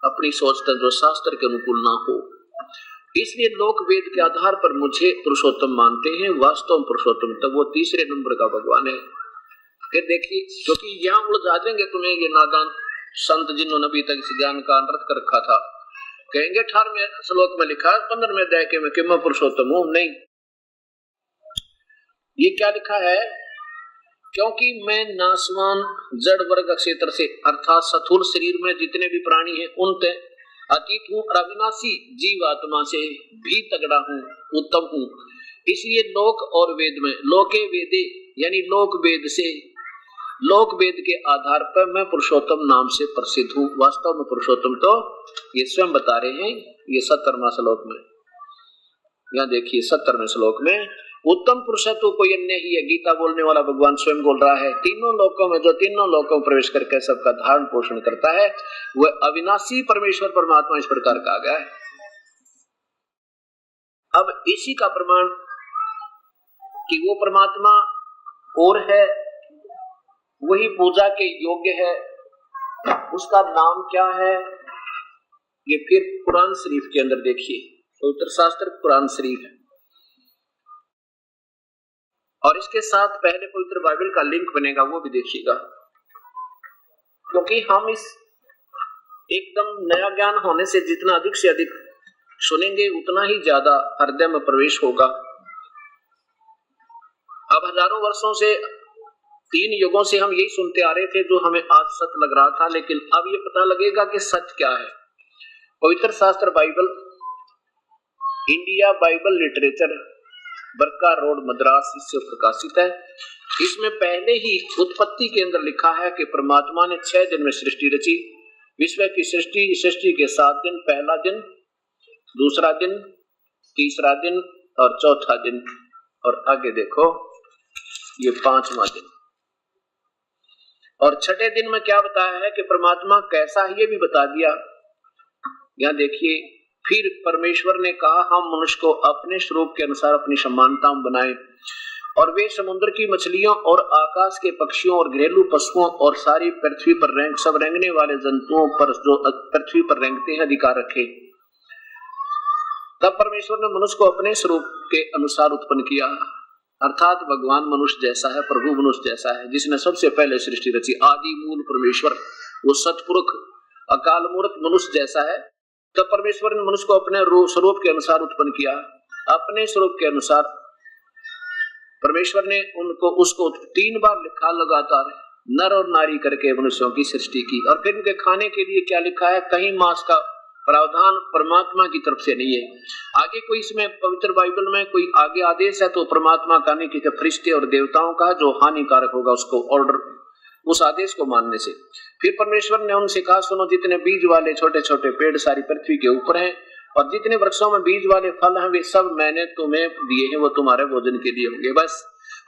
अपनी सोच का जो शास्त्र के अनुकूल ना हो। इसलिए लोक वेद के आधार पर मुझे पुरुषोत्तम मानते हैं। वास्तव में पुरुषोत्तम तो वो तीसरे नंबर का भगवान है। फिर देखिए, क्योंकि यहाँ उलझा देंगे तुम्हें ये नादान संत जिन्होंने अभी तक इस ज्ञान का अनर्थ कर रखा था। कहेंगे 18वें श्लोक में लिखा, 15वें अध्याय के में कि मैं पुरुषोत्तम हूं। नहीं, ये क्या लिखा है? क्योंकि मैं नाशवान जड़ वर्ग क्षेत्र से अर्थात स्थूल शरीर में जितने भी प्राणी हैं उनसे अतीत हूँ और अविनाशी जीवात्मा से भी तगड़ा हूँ, उत्तम हूँ। इसलिए लोक और वेद में, लोके वेदे यानी लोक वेद से, लोक वेद के आधार पर मैं पुरुषोत्तम नाम से प्रसिद्ध हूँ। वास्तव में पुरुषोत्तम तो ये स्वयं बता रहे हैं। ये 70वां श्लोक में, यहाँ देखिए 70वें श्लोक में, उत्तम पुरुष तो कोई अन्य ही है। गीता बोलने वाला भगवान स्वयं बोल रहा है। तीनों लोकों में, जो तीनों लोकों में प्रवेश करके सबका धारण पोषण करता है, वह अविनाशी परमेश्वर परमात्मा इस प्रकार कहा गया है। अब इसी का प्रमाण कि वो परमात्मा और है, वही पूजा के योग्य है, उसका नाम क्या है, ये फिर कुरान शरीफ के अंदर देखिए। पवित्र शास्त्र कुरान शरीफ है, और इसके साथ पहले पवित्र बाइबल का लिंक बनेगा, वो भी देखिएगा। क्योंकि हम इस एकदम नया ज्ञान होने से जितना अधिक से अधिक सुनेंगे उतना ही ज्यादा हृदय में प्रवेश होगा। अब हजारों वर्षों से, 3 युगों से हम यही सुनते आ रहे थे जो हमें आज सत्य लग रहा था, लेकिन अब ये पता लगेगा कि सत्य क्या है। पवित्र शास्त्र बाइबल, इंडिया बाइबल लिटरेचर, बरका रोड मद्रास, इससे प्रकाशित है। इसमें पहले ही उत्पत्ति के अंदर लिखा है कि परमात्मा ने 6 दिन में सृष्टि रची। विश्व की सृष्टि के 7 दिन, पहला दिन, दूसरा दिन, तीसरा दिन और चौथा दिन। और आगे देखो, ये 5वां दिन। और छठे दिन में क्या बताया है कि परमात्मा कैसा है ये भी बता दिया। यहाँ देखिए, फिर परमेश्वर ने कहा हम मनुष्य को अपने स्वरूप के अनुसार अपनी समानता में बनाए, और वे समुद्र की मछलियों और आकाश के पक्षियों और घरेलू पशुओं और सारी पृथ्वी पर सब रेंगने वाले जंतुओं पर जो पृथ्वी पर रेंगते हैं अधिकार रखे। तब परमेश्वर ने मनुष्य को अपने स्वरूप के अनुसार उत्पन्न किया, अर्थात भगवान मनुष्य जैसा है, प्रभु मनुष्य जैसा है, जिसने सबसे पहले सृष्टि रची। आदि मूल परमेश्वर, वो सतपुरुष अकाल मूर्त मनुष्य जैसा है। तब परमेश्वर ने मनुष्य को अपने स्वरूप के अनुसार उत्पन्न किया। अपने स्वरूप के अनुसार परमेश्वर ने उसको 3 बार लिखा लगातार, नर और नारी करके मनुष्यों की सृष्टि की। और फिर उनके खाने के लिए क्या लिखा है, कहीं मांस का प्रावधान परमात्मा की तरफ से नहीं है। आगे कोई इसमें पवित्र बाइबल में कोई आगे आदेश है तो परमात्मा का नहीं, कि फरिश्ते और देवताओं का जो हानिकारक होगा उसको ऑर्डर, उस आदेश को मानने से। फिर परमेश्वर ने उनसे कहा, सुनो, जितने बीज वाले छोटे छोटे पेड़ सारी पृथ्वी के ऊपर हैं, और जितने वृक्षों में बीज वाले फल हैं, वे सब मैंने तुम्हें दिए हैं, वो तुम्हारे भोजन के लिए होंगे। बस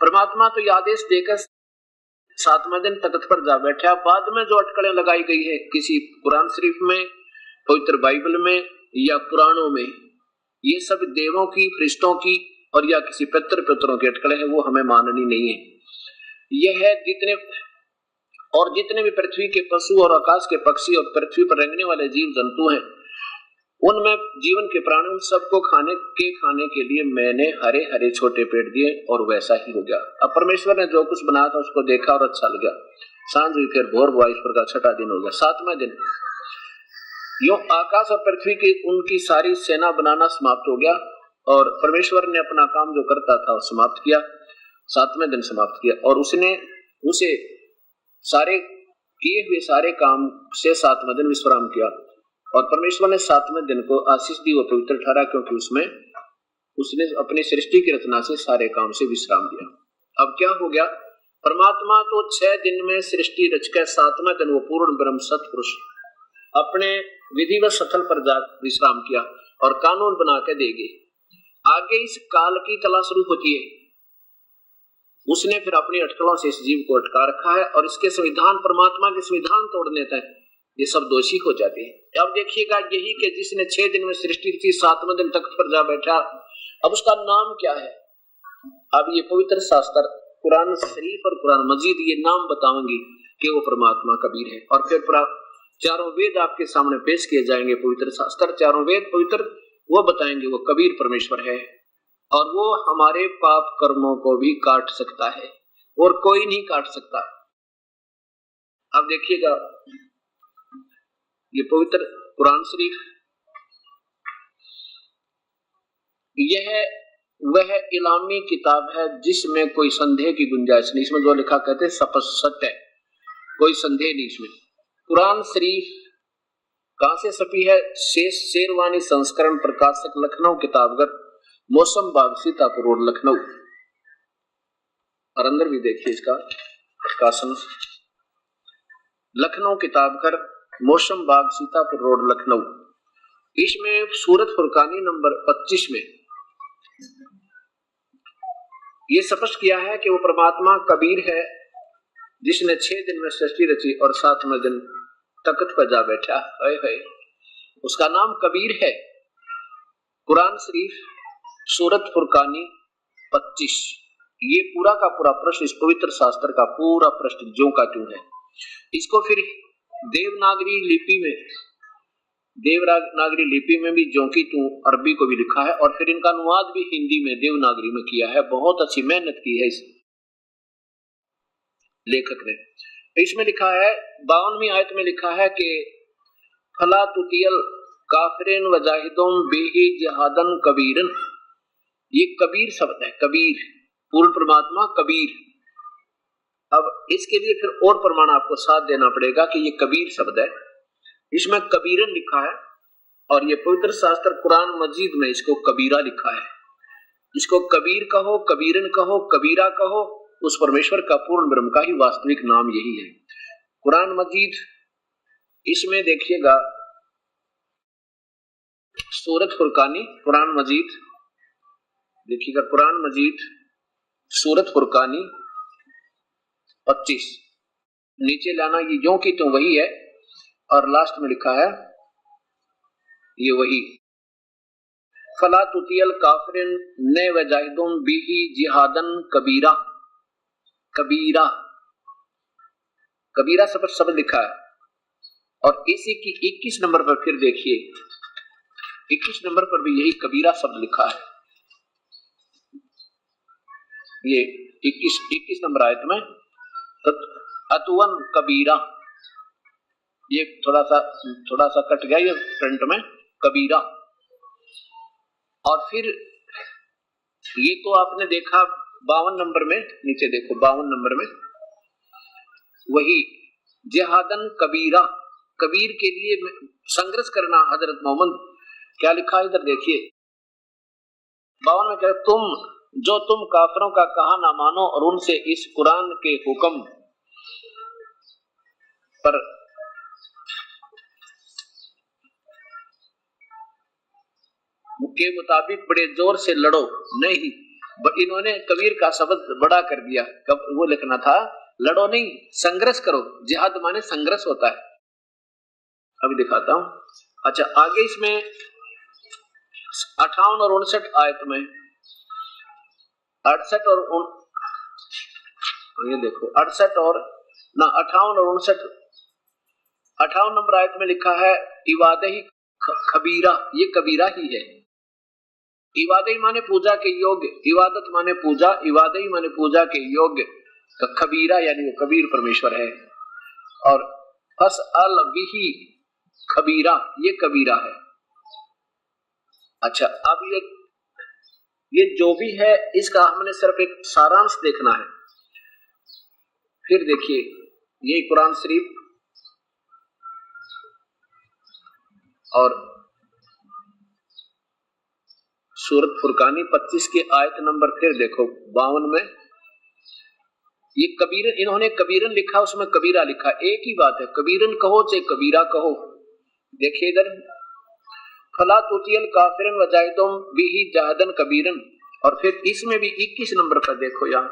परमात्मा तो ये आदेश देकर 7वें दिन तख्त पर जा बैठा। बाद में जो अटकलें लगाई गई है किसी कुरान शरीफ में, पवित्र बाइबल में या पुराणों में, ये सब देवों की, फरिश्तों की और या किसी पितरों की अटकलें हैं, वो हमें माननी नहीं है। यह है जितने भी पृथ्वी के पशु और आकाश के पक्षी और पृथ्वी पर रेंगने वाले जीव जंतु हैं, उनमें जीवन के प्राणी, उन सबको खाने के लिए मैंने हरे हरे छोटे पेड़ दिए, और वैसा ही हो गया। अब परमेश्वर ने जो कुछ बनाया था उसको देखा और अच्छा लगा। सांझ हुई, फिर भोर हुआ, ईश्वर का छठा दिन हो गया। 7वें दिन यूं आकाश और पृथ्वी की उनकी सारी सेना बनाना समाप्त हो गया, और परमेश्वर ने अपना काम जो करता था वो समाप्त किया, 7वें दिन समाप्त किया। और उसने उसे सारे किए हुए सारे काम से 7वें दिन विश्राम किया, और परमेश्वर ने 7वें दिन को आशीष दी, वो पवित्र ठहरा, क्योंकि उसमें उसने अपनी सृष्टि की रचना से सारे काम से विश्राम दिया। अब क्या हो गया, परमात्मा तो 6 दिन में सृष्टि रचकर 7वें दिन वो पूर्ण ब्रह्म सतपुरुष अपने विधिवत स्थल पर जा विश्राम किया और कानून बना के देंगे। आगे इस काल की कला शुरू होती है। उसने फिर अपनी अटकलों से इस जीव को अटका रखा है, और इसके संविधान, परमात्मा के संविधान तोड़ने तक ये सब दोषी हो जाते हैं। अब देखिएगा, यही कि जिसने 6 दिन में सृष्टि की, 7वें दिन तख्त पर जा बैठा, अब उसका नाम क्या है। अब ये पवित्र शास्त्र कुरान शरीफ और कुरान मजीद ये नाम बताएंगे कि वो परमात्मा कबीर है। और फिर चारों वेद आपके सामने पेश किए जाएंगे, पवित्र शास्त्र, चारों वेद पवित्र, वो बताएंगे वो कबीर परमेश्वर है, और वो हमारे पाप कर्मों को भी काट सकता है, और कोई नहीं काट सकता। अब देखिएगा, ये पवित्र कुरान शरीफ, यह वह इलामी किताब है जिसमें कोई संदेह की गुंजाइश नहीं। इसमें जो लिखा कहते हैं सब सत्य है, कोई संदेह नहीं इसमें। कुरान शरीफ कहां से छपी है, शेरवानी संस्करण, प्रकाशक लखनऊ किताबघर, मौसम बाग, सीतापुर रोड, लखनऊ। और अंदर भी देखिए इसका प्रकाशन, लखनऊ किताबघर, मौसम बाग, सीतापुर रोड, लखनऊ। इसमें सूरत फुरकानी नंबर 25 में ये स्पष्ट किया है कि वो परमात्मा कबीर है, जिसने 6 दिन में सृष्टि रची और 7वें दिन तख्त पर जा बैठा है। उसका नाम कबीर है। कुरान शरीफ सूरत फुरकानी 25, ये पूरा का पूरा प्रश्न, इस पवित्र शास्त्र का पूरा प्रश्न ज्यों का त्यों है। इसको फिर देवनागरी लिपि में भी ज्यों की त्यों अरबी को भी लिखा है, और फिर इनका अनुवाद भी हिंदी में देवनागरी में किया है। बहुत अच्छी मेहनत की है इस लेखक ने। इसमें लिखा है, 52वीं आयत में लिखा है कि फला तुतियल काफिरिन वजाहिदुम बिही जिहादन कबीरन। ये कबीर शब्द है, कबीर, पूर्ण परमात्मा कबीर। अब इसके लिए फिर और प्रमाण आपको साथ देना पड़ेगा कि ये कबीर शब्द है, इसमें कबीरन लिखा है, और ये पवित्र शास्त्र कुरान मजीद में इसको कबीरा लिखा है। इसको कबीर कहो, कबीरन कहो, कबीरा कहो, उस परमेश्वर का पूर्ण ब्रह्म का ही वास्तविक नाम यही है। कुरान मजीद, इसमें देखिएगा सूरत फुरकानी, कुरान मजीद देखिएगा, कुरान मजीद सूरत फुरकानी 25 नीचे लाना, ये जो की तो वही है और लास्ट में लिखा है ये वही। फला तुतियल काफिरिन ने वजाहिदुम बिही जिहादन कबीरा। कबीरा कबीरा शब्द लिखा है और इसी की 21 नंबर पर फिर देखिए, 21 नंबर पर भी यही कबीरा शब्द लिखा है। ये 21 नंबर आयत में अतुवन कबीरा, ये थोड़ा सा कट गया ये प्रिंट में, कबीरा। और फिर ये तो आपने देखा 52 नंबर में, नीचे देखो 52 नंबर में वही जिहादन कबीरा, कबीर के लिए संघर्ष करना। हजरत मोहम्मद क्या लिखा इधर देखिए 52 में, क्या तुम काफिरों का कहा ना मानो और उनसे इस कुरान के हुक्म पर के मुताबिक बड़े जोर से लड़ो नहीं। इन्होंने कबीर का शब्द बड़ा कर दिया, वो लिखना था लड़ो नहीं, संघर्ष करो। जिहाद माने संघर्ष होता है। अभी दिखाता हूं। अच्छा, आगे इसमें 58 और 59 आयत में 68 और ये देखो 68 और ना 58 और 59, 58 नंबर आयत में लिखा है इबादही खबीरा, ये कबीरा ही है। इबादही माने पूजा के योग्य, इबादत माने पूजा, इबादही माने पूजा के योग्य, तो खबीरा यानी वो कबीर परमेश्वर है। और फसअल बिही खबीरा, ये कबीरा है। अच्छा, अब ये जो भी है इसका हमने सिर्फ एक सारांश देखना है। फिर देखिए ये कुरान शरीफ और सूरत फुरकानी 25 के आयत नंबर फिर देखो 52 में, ये कबीरन, इन्होंने कबीरन लिखा, उसमें कबीरा लिखा, एक ही बात है। कबीरन कहो चाहे कबीरा कहो। देखिए इधर फला तुतियल काफिरन वजाहिदुम बिही जहदन कबीरन, और फिर इसमें भी 21 नंबर पर देखो, यहाँ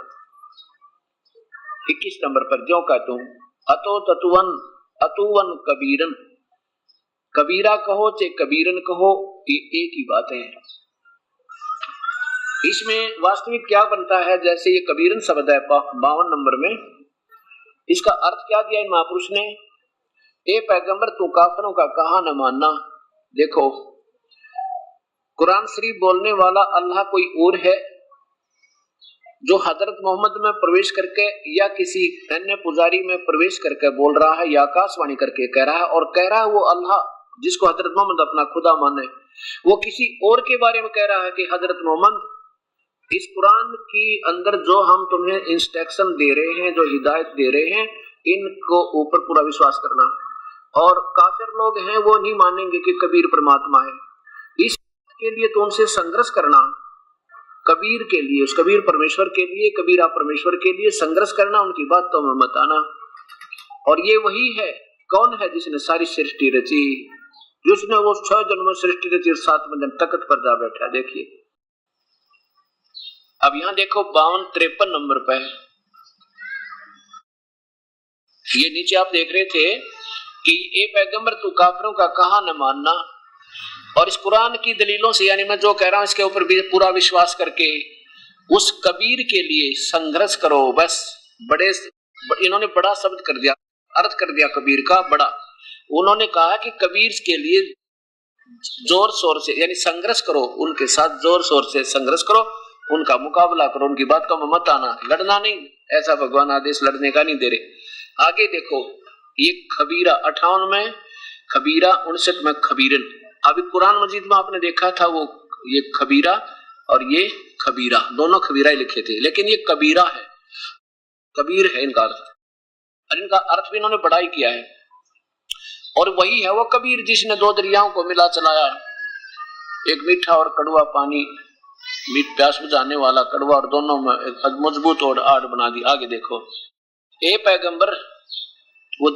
21 नंबर पर जो का तुम अतो ततुवन अतुवन कबीरन, कबीरा कहो चाहे कबीरन कहो, ये एक ही बात है। इसमें वास्तविक क्या बनता है, जैसे ये कबीरन शब्द है 52 नंबर में, इसका अर्थ क्या दिया इन महापुरुष ने, ए पैगंबर तू काफिरों का कहा न मानना। देखो कुरान शरीफ बोलने वाला अल्लाह कोई और है, जो हजरत मोहम्मद में प्रवेश करके या किसी अन्य पुजारी में प्रवेश करके बोल रहा है या आकाशवाणी करके कह रहा है, और कह रहा है वो अल्लाह जिसको हजरत मोहम्मद अपना खुदा माने, वो किसी और के बारे में कह रहा है कि हजरत मोहम्मद इस कुरान की अंदर जो हम तुम्हें इंस्ट्रक्शन दे रहे हैं, जो हिदायत दे रहे हैं, इनको ऊपर पूरा विश्वास करना। और काफिर लोग हैं वो नहीं मानेंगे कि कबीर परमात्मा है, इसके लिए तो उनसे संघर्ष करना, कबीर के लिए, उस कबीर परमेश्वर के लिए, कबीरा परमेश्वर के लिए संघर्ष करना, उनकी बात तो में मत आना। और ये वही है, कौन है जिसने सारी सृष्टि रची, जिसने वो 6 जन्म में सृष्टि रची और 7वें दिन तख्त पर जा बैठा। देखिए अब यहां देखो 52-53 नंबर पे ये नीचे आप देख रहे थे कि ए पैगंबर तू काफिरों का कहा न मानना, और इस कुरान की दलीलों से, यानी मैं जो कह रहा हूं इसके ऊपर भी पूरा विश्वास करके उस कबीर के लिए संघर्ष करो। बस बड़े इन्होंने बड़ा शब्द कर दिया, अर्थ कर दिया कबीर का बड़ा। उन्होंने कहा कि कबीर के लिए जोर शोर से यानी संघर्ष करो, उनके साथ जोर शोर से संघर्ष करो, उनका मुकाबला करो, उनकी बात का मत आना, लड़ना नहीं, ऐसा भगवान आदेश लड़ने का नहीं दे रहे। आगे देखो ये खबीरा 58 में खबीरा, 59 में खबीरन। अभी कुरान मजीद में आपने देखा था वो ये खबीरा और ये खबीरा, दोनों खबीरा ही लिखे थे, लेकिन ये कबीरा है, कबीर है इनका अर्थ, और इनका अर्थ भी इन्होंने बड़ा ही किया है। और वही है वो कबीर जिसने 2 दरियाओं को मिला चलाया, एक मीठा और कड़वा पानी, मीठ प्यास बुझाने वाला कड़वा, और दोनों में मजबूत और आड़ बना दी। आगे देखो ए पैगंबर, वो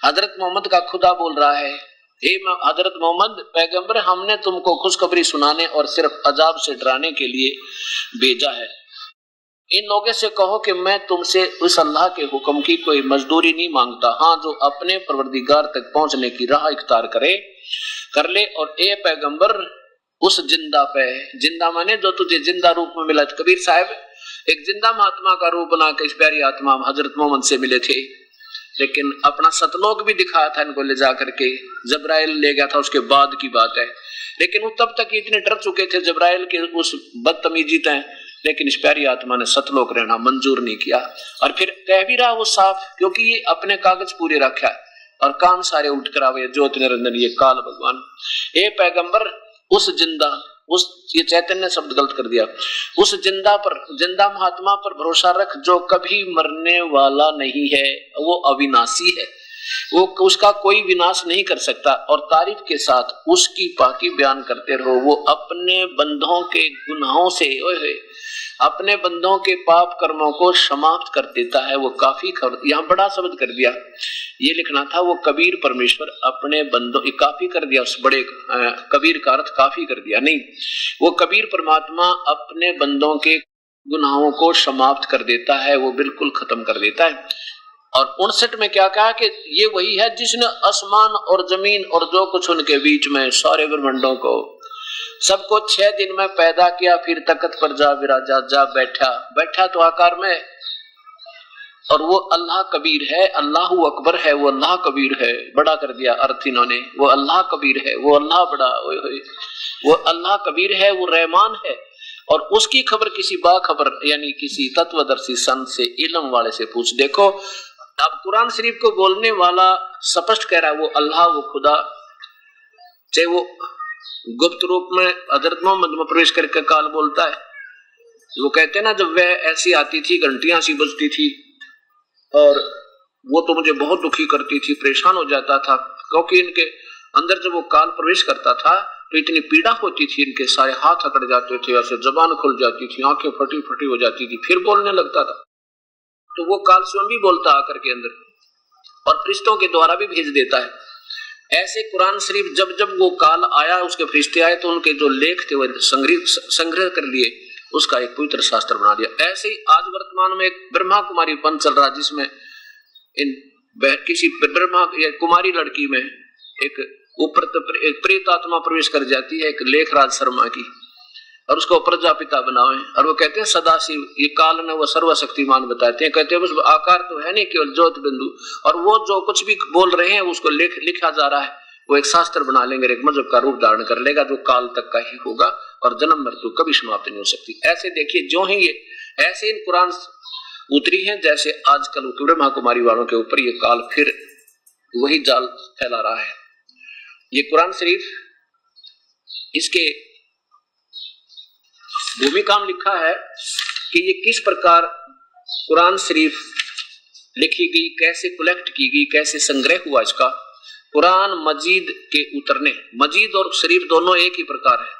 हजरत मोहम्मद का खुदा बोल रहा है, ए हजरत मोहम्मद पैगंबर, हमने तुमको खुशखबरी सुनाने और सिर्फ अजाब से डराने के लिए भेजा है। इन लोगों से कहो कि मैं तुमसे उस अल्लाह के हुक्म की कोई मजदूरी नहीं मांगता, हाँ जो अपने परवरदिगार तक पहुंचने की राह इख्तियार कर ले। और ए पैगंबर उस जिंदा पे, जिंदा माने जो तुझे जिंदा रूप में मिला। कबीर साहब एक जिंदा महात्मा का रूप बना के इस प्यारी आत्मा हजरत मोहम्मद से मिले थे, लेकिन अपना सतलोक भी दिखाया था इनको ले जाकर के, जबराइल ले गया था, उसके बाद की बात है। लेकिन वो तब तक इतने डर चुके थे जबराइल के उस बदतमीजी तय, लेकिन इस प्यारी आत्मा ने सतलोक रहना मंजूर नहीं किया। और फिर कह भी रहा वो साफ, क्योंकि ये अपने कागज पूरे रखा है और काम सारे उठ कर आवे, ज्योति निरंजन ये काल भगवान। ए पैगंबर उस जिंदा, उस ये चैतन्य शब्द गलत कर दिया, उस जिंदा पर, जिंदा महात्मा पर भरोसा रख जो कभी मरने वाला नहीं है, वो अविनाशी है, वो उसका कोई विनाश नहीं कर सकता। और तारीफ के साथ उसकी पाकी बयान करते रहो। वो अपने बंदों के गुनाहों से, अपने बंदों के पाप कर्मों को समाप्त कर देता है, वो काफी खबर। यहाँ बड़ा शब्द कर दिया, ये लिखना था वो कबीर परमेश्वर अपने बंदों, काफी कर दिया, उस बड़े कबीर का अर्थ काफी कर दिया नहीं, वो कबीर परमात्मा अपने बंदों के गुनाहों को समाप्त कर देता है, वो बिल्कुल खत्म कर देता है। और 59 में क्या कहा कि ये वही है जिसने आसमान और जमीन और जो कुछ उनके बीच में सारे ब्रह्मांडों को सबको 6 दिन में पैदा किया, फिर तख्त पर जा विराजा, जा बैठा तो आकार में। और वो अल्लाह कबीर है, अल्लाहु अकबर है, वो अल्लाह कबीर है, बड़ा कर दिया अर्थ इन्होंने, वो अल्लाह कबीर है, वो अल्लाह बड़ा, वो अल्लाह कबीर है, वो रहमान है। और उसकी खबर किसी बाखबर यानी किसी तत्वदर्शी संत से, इल्म वाले से पूछ। देखो अब कुरान शरीफ को बोलने वाला स्पष्ट कह रहा है वो अल्लाह, वो खुदा, चाहे वो गुप्त रूप में हजरत मोहम्मद में प्रवेश करके काल बोलता है। वो कहते हैं ना, जब वह ऐसी आती थी, घंटियां सी बजती थी और वो तो मुझे बहुत दुखी करती थी, परेशान हो जाता था, क्योंकि इनके अंदर जब वो काल प्रवेश करता था तो इतनी पीड़ा होती थी, इनके सारे हाथ अकड़ जाते थे, ऐसे जबान खुल जाती थी, आंखें फटी फटी हो जाती थी, फिर बोलने लगता था। तो वो काल स्वयं भी बोलता आकर के अंदर, और फरिश्तों के द्वारा भी भेज देता है। ऐसे कुरान शरीफ जब जब वो काल आया, उसके फरिश्ते आए, तो उनके जो लेख थे वो संग्रह कर लिए, उसका एक पवित्र शास्त्र बना दिया। ऐसे ही आज वर्तमान में एक ब्रह्मा कुमारी पंथ चल रहा है, जिसमें इन किसी ब्रह्मा या कुमारी लड़की में एक ऊपर एक प्रेत आत्मा प्रवेश कर जाती है, एक लेखराज शर्मा की, और उसको प्रजापिता बनावे। और वो कहते हैं सदाशिव, ये काल ने वो सर्वशक्तिमान बताते हैं, कहते हैं बस आकार तो है नहीं, केवल ज्योत बिंदु, और वो जो कुछ भी बोल रहे हैं उसको लिखा जा रहा है, वो एक शास्त्र बना लेंगे, एक मजहब का रूप धारण कर लेगा, जो काल तक का ही होगा और जन्म मृत्यु कभी समाप्त नहीं हो सकती। ऐसे देखिए जो है ये, ऐसे इन कुरान उतरी है, जैसे आजकल ब्रह्मा कुमारी वालों के ऊपर ये काल फिर वही जाल फैला रहा है। ये कुरान शरीफ, इसके भूमिका में लिखा है कि ये किस प्रकार कुरान शरीफ लिखी गई, कैसे कलेक्ट की गई, कैसे संग्रह हुआ इसका। कुरान मजीद के उतरने, मजीद और शरीफ दोनों एक ही प्रकार है।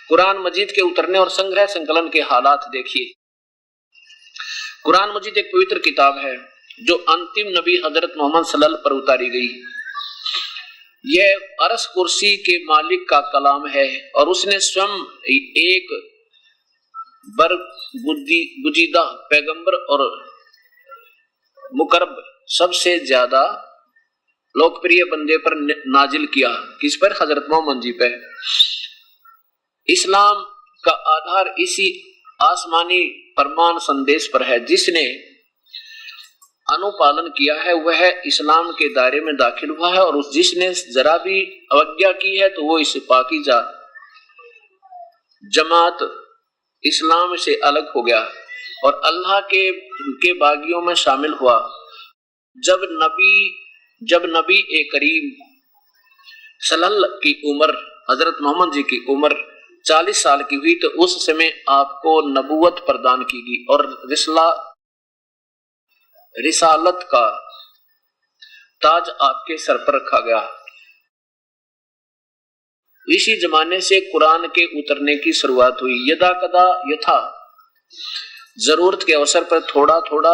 कुरान मजीद के उतरने और संग्रह संकलन के हालात देखिए। कुरान मजीद एक पवित्र किताब है जो अंतिम नबी हजरत मोहम्मद सल्लल्लाहु पर उतारी गई। यह अरश कुर्सी के मालिक का कलाम है और उसने स्वयं एक बुजीदा पैगंबर और मुकरब सबसे ज्यादा लोकप्रिय बंदे पर नाजिल किया। किस पर? हजरत मोहम्मद जी पे। इस्लाम का आधार इसी आसमानी फरमान संदेश पर है। जिसने अनुपालन किया है वह इस्लाम के दायरे में दाखिल हुआ है, और जिसने जरा भी अवज्ञा की है तो वो इस पाकीज़ा जमात इस्लाम से अलग हो गया और अल्लाह के बागियों में शामिल हुआ। जब नबी ए करीम सल्लल्लाहु की उम्र, हजरत मोहम्मद जी की उम्र 40 साल की हुई तो उस समय आपको नबूवत प्रदान की गई और रिसालत का ताज आपके सर पर रखा गया। इसी जमाने से कुरान के उतरने की शुरुआत हुई। यदा कदा यथा, जरूरत के अवसर पर थोड़ा थोड़ा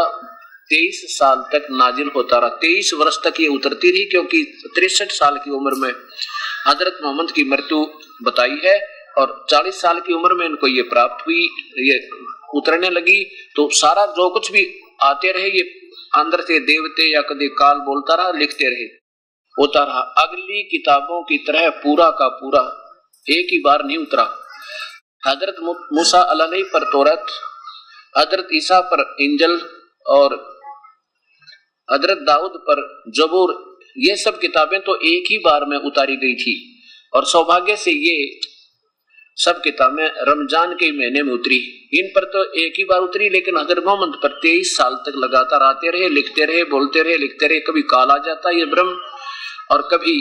23 साल तक नाजिल होता रहा। 23 वर्ष तक ये उतरती रही, क्योंकि 63 साल की उम्र में हजरत मोहम्मद की मृत्यु बताई है और 40 साल की उम्र में इनको ये प्राप्त हुई, ये उतरने लगी तो सारा जो कुछ भी आते रहे ये अंदर से देवते या कभी काल बोलता रहा, लिखते रहे, होता रहा। अगली किताबों की तरह पूरा का पूरा एक ही बार नहीं उतरा। हजरत मूसा अलैहि पर तौरात, हजरत ईसा पर इंजल और हजरत दाऊद पर जबूर, ये सब किताबें तो एक ही बार में उतारी गई थी। और सौभाग्य से ये सब किताबें रमजान के महीने में उतरी। इन पर तो एक ही बार उतरी, लेकिन हजरत मोहम्मद पर 23 साल तक लगातार आते रहे, लिखते रहे, बोलते रहे, लिखते रहे। कभी काल आ जाता ये ब्रह्म और कभी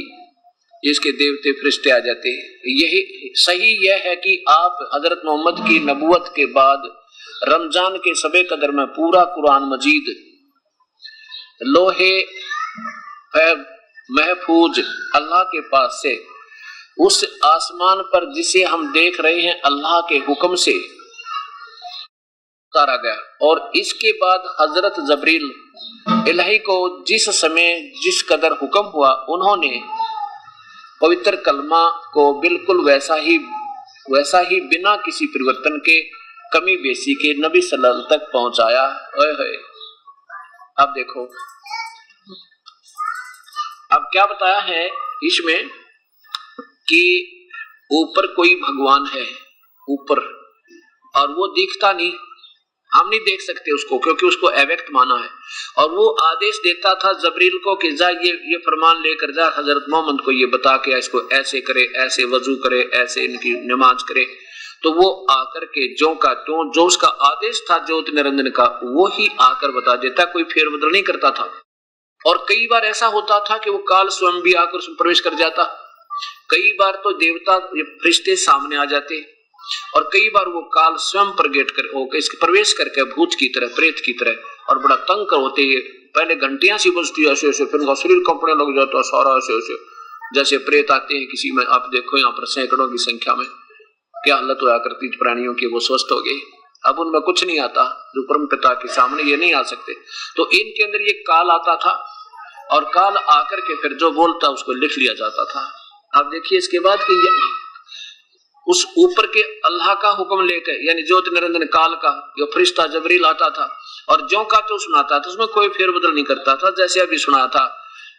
इसके देवते फरिश्ते आ जाते। यही सही यह है कि आप हजरत मोहम्मद की नबूवत के बाद रमजान के सबे कदर में पूरा कुरान मजीद लोहे महफूज अल्लाह के पास से उस आसमान पर जिसे हम देख रहे हैं अल्लाह के हुक्म से उतारा गया। और इसके बाद हजरत जबरील इलाही को जिस समय जिस कदर हुक्म हुआ, उन्होंने पवित्र कलमा को बिल्कुल वैसा ही बिना किसी परिवर्तन के, कमी बेसी के नबी सल्लल्लाहु अलैहि वसल्लम तक पहुंचाया। अब देखो अब क्या बताया है इसमें कि ऊपर कोई भगवान है ऊपर, और वो दिखता नहीं, हम नहीं देख सकते उसको क्योंकि उसको अव्यक्त माना है। और वो आदेश देता था जबरील को कि जा ये फरमान लेकर जा हजरत मोहम्मद को, ये बता के इसको ऐसे करे, ऐसे वजू करे, ऐसे इनकी नमाज करे। तो वो आकर के जो का त्यों जो उसका आदेश था ज्योति निरंजन का, वो ही आकर बता देता, कोई फेरबदल नहीं करता था। और कई बार ऐसा होता था कि वो काल स्वयं भी आकर उसमें प्रवेश कर जाता, कई बार तो देवता फरिश्ते सामने आ जाते, और कई बार वो काल स्वयं प्रवेश करके भूत की तरह, प्रेत की तरह, और बड़ा तंग कर होते। पहले घंटियां सी बजती ऐसे ऐसे, फिर उनका शरीर कंपने लग जाता सारा ऐसे ऐसे, जैसे प्रेत आते हैं किसी में। आप देखो यहाँ पर सैकड़ों की संख्या में क्या हालत हुआ करती प्राणियों की, वो स्वस्थ हो गए। अब उनमें कुछ नहीं आता, जो परम पिता के सामने ये नहीं आ सकते। तो इनके अंदर ये काल आता था, और काल आकर के फिर जो बोलता उसको लिख लिया जाता था। अब देखिए इसके बाद कि उस ऊपर के अल्लाह का हुक्म लेकर, यानी ज्योति निरंजन काल का जो फरिश्ता जबरील आता था और जो का तो सुनाता था, उसमें कोई फेरबदल नहीं करता था। जैसे अभी सुना था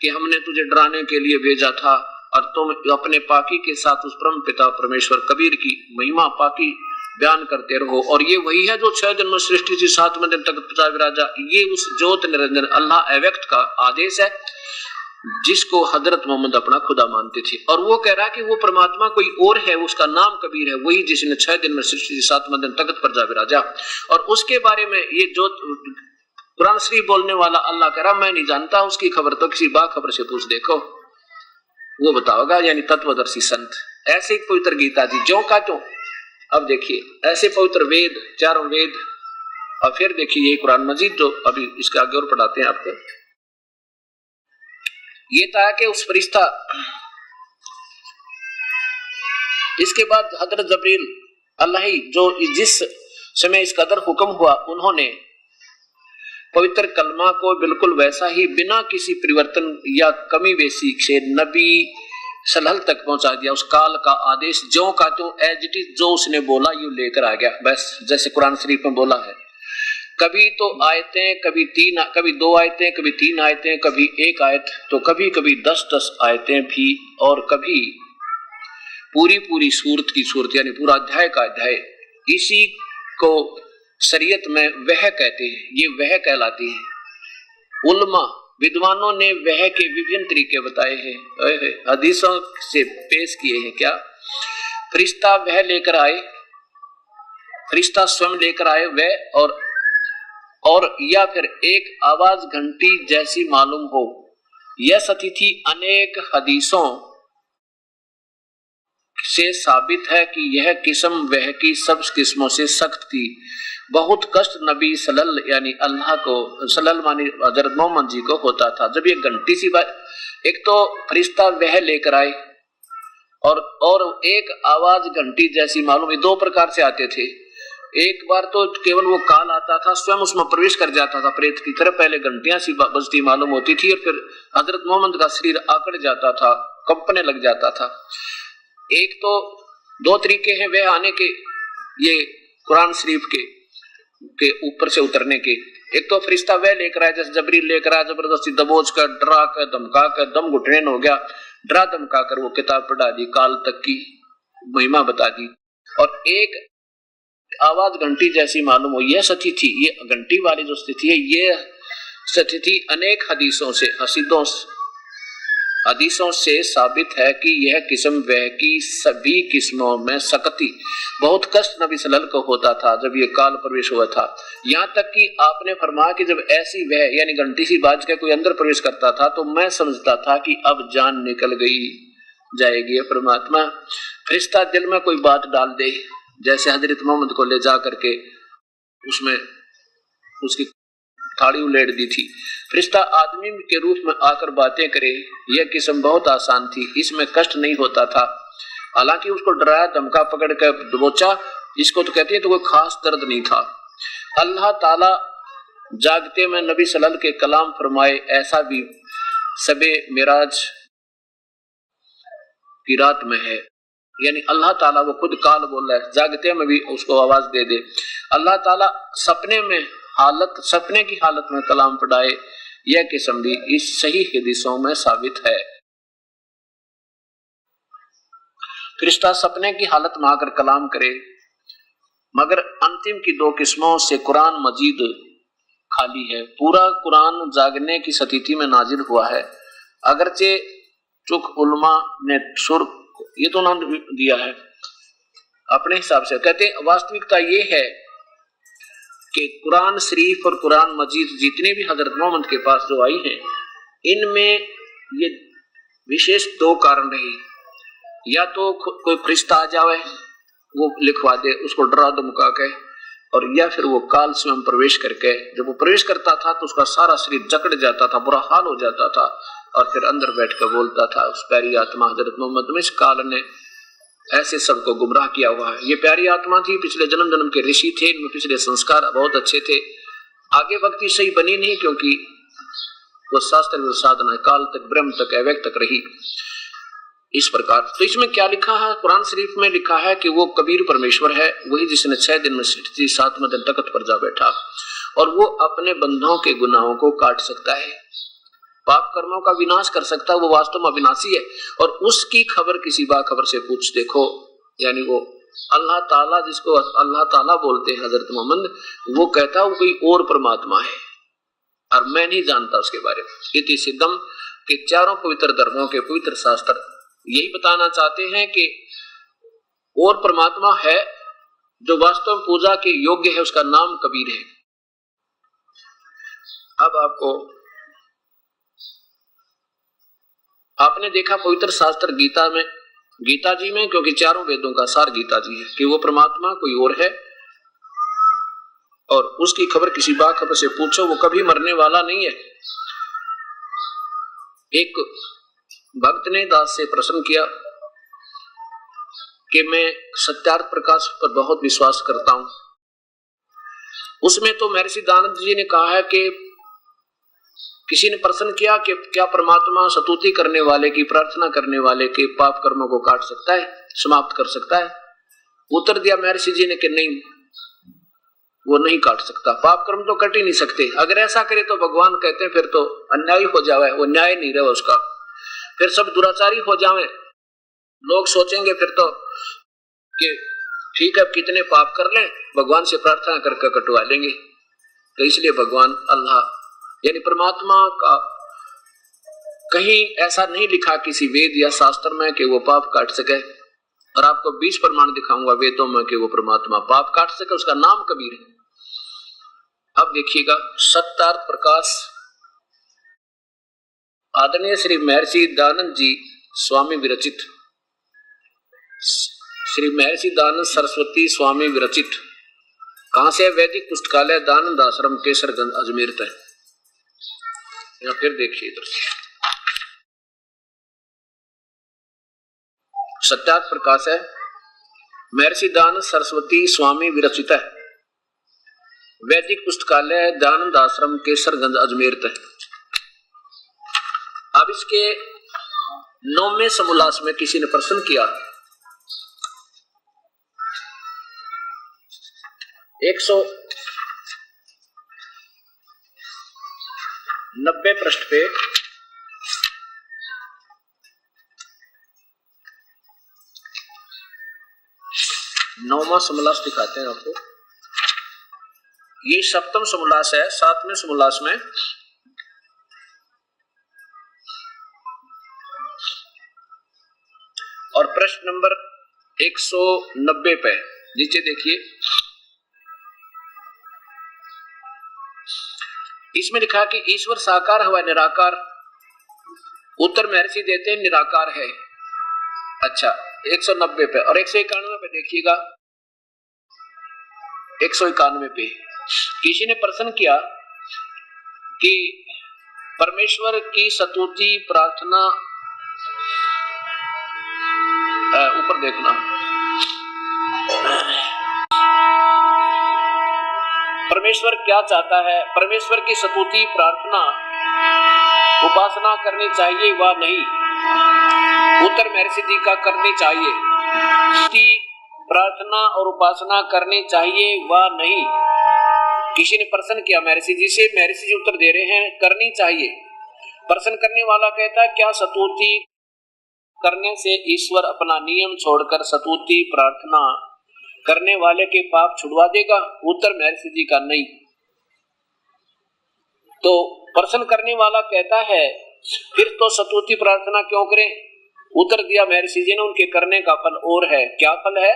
कि हमने तुझे डराने के लिए भेजा था और तुम अपने पाकी के साथ उस परम पिता परमेश्वर कबीर की महिमा पाकी बयान करते रहो। और ये वही है जो 6 दिन में सृष्टि से 7वें दिन तक पिता विराजा। ये उस ज्योति निरंजन अल्लाह अव्यक्त का आदेश है, जिसको हजरत मोहम्मद अपना खुदा मानते थे। और वो कह रहा है कि वो परमात्मा कोई और है, उसका नाम कबीर है, वही जिसने 6 दिन में सृष्टि से 7वें दिन तख्त पर जा विराजा। और उसके बारे में ये जो कुरान शरीफ बोलने वाला अल्लाह कह रहा मैं नहीं जानता, उसकी खबर तो किसी बाखबर से पूछ देखो, वो बताओगा। यानी तत्वदर्शी संत। ऐसे पवित्र गीता जी जो का तो अब देखिए ऐसे पवित्र वेद, चारों वेद, और फिर देखिए ये कुरान मजीद जो अभी इसके आगे और पढ़ाते हैं आपको। ये था कि उस फरिश्ता, इसके बाद हजरत जबरील अल्लाह जो जिस समय इस कदर हुक्म हुआ, उन्होंने पवित्र कलमा को बिल्कुल वैसा ही बिना किसी परिवर्तन या कमी बेसी से नबी सलहल तक पहुंचा दिया। उस काल का आदेश जो का तो एज इट इज, जो उसने बोला यूं लेकर आ गया बस, जैसे कुरान शरीफ में बोला है। कभी तो आयतें, कभी 2 आयतें, कभी 3 आयतें, कभी 1 आयत, तो कभी कभी 10-10 आयतें भी, और कभी पूरी सूरत की सूरत, यानी पूरा अध्याय का अध्याय। इसी को शरीयत में वह कहते हैं, ये वह कहलाती है। उल्मा विद्वानों ने वह के विभिन्न तरीके बताए हैं, हदीसों से पेश किए हैं। क्या फरिश्ता वह लेकर आए, फरिश्ता स्वयं लेकर आए वह, और या फिर एक आवाज घंटी जैसी मालूम हो। यह स्थिति अनेक हदीसों से साबित है कि यह किस्म वह की सब किस्मों से सख्त थी। बहुत कष्ट नबी सल्लल्लाहु यानी अल्लाह को सल्लल्लाहु मानी हजरत मोहम्मद जी को होता था जब ये घंटी सी बात। एक तो फरिश्ता वह लेकर आए, और एक आवाज घंटी जैसी मालूम, ये 2 प्रकार से आते थे। एक बार तो केवल वो काल आता था, स्वयं उसमें प्रवेश कर जाता था प्रेत की तरह, पहले घंटियां सी बजती मालूम होती थी, और फिर हजरत मोहम्मद का शरीर आकड़ जाता था, कंपने लग जाता था। एक तो 2 तरीके हैं वह आने के, ये कुरान शरीफ के। के ऊपर से उतरने के। एक तो फरिश्ता वह लेकर आया जैसे जबरील लेकर आया, जबरदस्ती दबोच कर डरा कर धमका कर, दम घुटने हो गया, डरा धमका कर वो किताब पढ़ा दी, काल तक की महिमा बता दी। और एक आवाज घंटी जैसी मालूम हो, यह सती थी, ये घंटी वाली जो स्थिति है ये स्थिति अनेक हदीसों से साबित है कि यह किस्म वह की सभी किस्मों में सकती बहुत कष्ट नबी सल्लल्लाहु अलैहि वसल्लम को होता था जब ये काल प्रवेश हुआ था। यहाँ तक कि आपने फरमाया कि जब ऐसी वह यानी घंटी सी बाज के कोई अंदर प्रवेश करता था तो मैं समझता था कि अब जान निकल गई जाएगी। परमात्मा फरिश्ता दिल में कोई बात डाल दे, जैसे हजरत मोहम्मद को ले जा करके उसमें उसकी थाली उलेट दी थी, फरिश्ता आदमी के रूप में आकर बातें करे, यह किस्म बहुत आसान थी, इसमें कष्ट नहीं होता था। हालांकि उसको डराया धमका पकड़ कर दबोचा, इसको तो कहती है तो कोई खास दर्द नहीं था। अल्लाह ताला जागते में नबी सल्लल्लाहु अलैहि वसल्लम के कलाम फरमाए, ऐसा भी सबे मिराज की रात में है, यानी अल्लाह ताला वो खुद काल बोल रहा है, जागते में भी उसको आवाज दे दे। अल्लाह ताला सपने की हालत में कलाम पढ़ाए, यह किस्म भी इस सही हदीसों में साबित है। फरिश्ता सपने की हालत में आकर कलाम करे, मगर अंतिम की दो किस्मों से कुरान मजीद खाली है। पूरा कुरान जागने की स्थिति में नाजिल हुआ है, अगरचे चुक उलमा ने सुर ये तो उन्होंने दिया है अपने हिसाब से। कहते हैं वास्तविकता ये है कि कुरान शरीफ और कुरान मजीद जितने भी हजरत मोहम्मद के पास जो आई हैं, इनमें ये विशेष दो कारण रही, या तो कोई फरिश्ता आ जावे वो लिखवा दे उसको डरा धमका के, और या फिर वो काल स्वयं प्रवेश करके, जब वो प्रवेश करता था तो उसका सारा शरीर जकड़ जाता था, बुरा हाल हो जाता था, और फिर अंदर बैठकर बोलता था उस प्यारी आत्मा हजरत मोहम्मद में, इस काल ने ऐसे सबको गुमराह किया हुआ है। ये प्यारी आत्मा थी, पिछले जन्म जन्म के ऋषि थे, इनमें पिछले संस्कार बहुत अच्छे थे, आगे भक्ति सही बनी नहीं क्योंकि वो शास्त्र साधना काल तक ब्रह्म तक अव्यक्त तक रही। इस प्रकार तो इसमें क्या लिखा है, कुरान शरीफ में लिखा है कि वो कबीर परमेश्वर है, वही जिसने 6 दिन में सृष्टि 7वें दिन तख्त पर जा बैठा, और वो अपने बंधों के गुनाहों को काट सकता है, पाप कर्मों का विनाश कर सकता है, वो वास्तव में अविनाशी है। और उसकी खबर किसी बाखबर से पूछ देखो, यानी वो अल्लाह ताला, जिसको अल्लाह ताला बोलते हैं हजरत मोहम्मद, वो कहता वो कोई और परमात्मा है और मैं नहीं जानता उसके बारे में। इति सिद्धम के चारों पवित्र धर्मों के पवित्र शास्त्र यही बताना चाहते हैं कि और परमात्मा है जो वास्तव में पूजा के योग्य है, उसका नाम कबीर है। अब आपने देखा पवित्र शास्त्र गीता जी में, क्योंकि चारों वेदों का सार गीता जी है, कि वो परमात्मा कोई और है और उसकी खबर किसी बाखबर से पूछो, वो कभी मरने वाला नहीं है। एक भक्त ने दास से प्रश्न किया कि मैं सत्यार्थ प्रकाश पर बहुत विश्वास करता हूं, उसमें तो महर्षि दानंद जी ने कहा है कि किसी ने प्रश्न किया कि क्या परमात्मा स्तुति करने वाले की, प्रार्थना करने वाले के पाप कर्मों को काट सकता है, समाप्त कर सकता है? उत्तर दिया महर्षि जी ने कि नहीं, वो नहीं काट सकता, पाप कर्म तो कट ही नहीं सकते। अगर ऐसा करे तो भगवान कहते हैं फिर तो अन्याय हो जावे, वो न्याय नहीं रहा उसका, फिर सब दुराचारी हो जावे। लोग सोचेंगे फिर तो कि ठीक है कितने पाप कर लें, भगवान से प्रार्थना करके कटवा लेंगे। तो इसलिए भगवान अल्लाह यानी परमात्मा का कहीं ऐसा नहीं लिखा किसी वेद या शास्त्र में कि वो पाप काट सके, और आपको 20 प्रमाण दिखाऊंगा वेदों में कि वो परमात्मा पाप काट सके, उसका नाम कबीर है। अब देखिएगा सत्यार्थ प्रकाश आदरणीय श्री महर्षि दानंद जी स्वामी विरचित, श्री महर्षि दानंद सरस्वती स्वामी विरचित, कहां से? वैदिक पुस्तकालय दानंद आश्रम केसरगंज अजमेर तक। या फिर देखिए इधर सत्यार्थ प्रकाश है, महर्षि दानंद सरस्वती स्वामी विरचित है, वैदिक पुस्तकालय दानंद आश्रम केसरगंज अजमेर तक। अब इसके 9वें समोल्लास में किसी ने प्रश्न किया, 100 90 पृष्ठ पे 9वां समोल्लास दिखाते हैं आपको। ये सप्तम समोल्लास है। 7वें समोल्लास में और प्रश्न नंबर 190 पे नीचे देखिए, इसमें लिखा कि ईश्वर साकार हुआ निराकार। उत्तर महर्षि देते हैं निराकार है। अच्छा, 190 पे और 191 पे देखिएगा। 191 पे किसी ने प्रश्न किया कि परमेश्वर की स्तुति प्रार्थना, ऊपर देखना, परमेश्वर क्या चाहता है, परमेश्वर की स्तुति प्रार्थना उपासना करनी चाहिए व नहीं। उत्तर महर्षि जी का करनी चाहिए। स्तुति प्रार्थना और उपासना करनी चाहिए व नहीं। किसी ने प्रश्न किया महर्षि जी से, महर्षि जी उत्तर दे रहे हैं करनी चाहिए। प्रश्न करने वाला कहता है क्या स्तुति करने से ईश्वर अपना नियम छोड़कर स्तुति प्रार्थना करने वाले के पाप छुड़वा देगा? उत्तर महर्षि जी का नहीं। तो प्रश्न करने वाला कहता है फिर तो स्तुति प्रार्थना क्यों करें? उत्तर दिया महर्षि जी ने, उनके करने का फल और है। क्या फल है?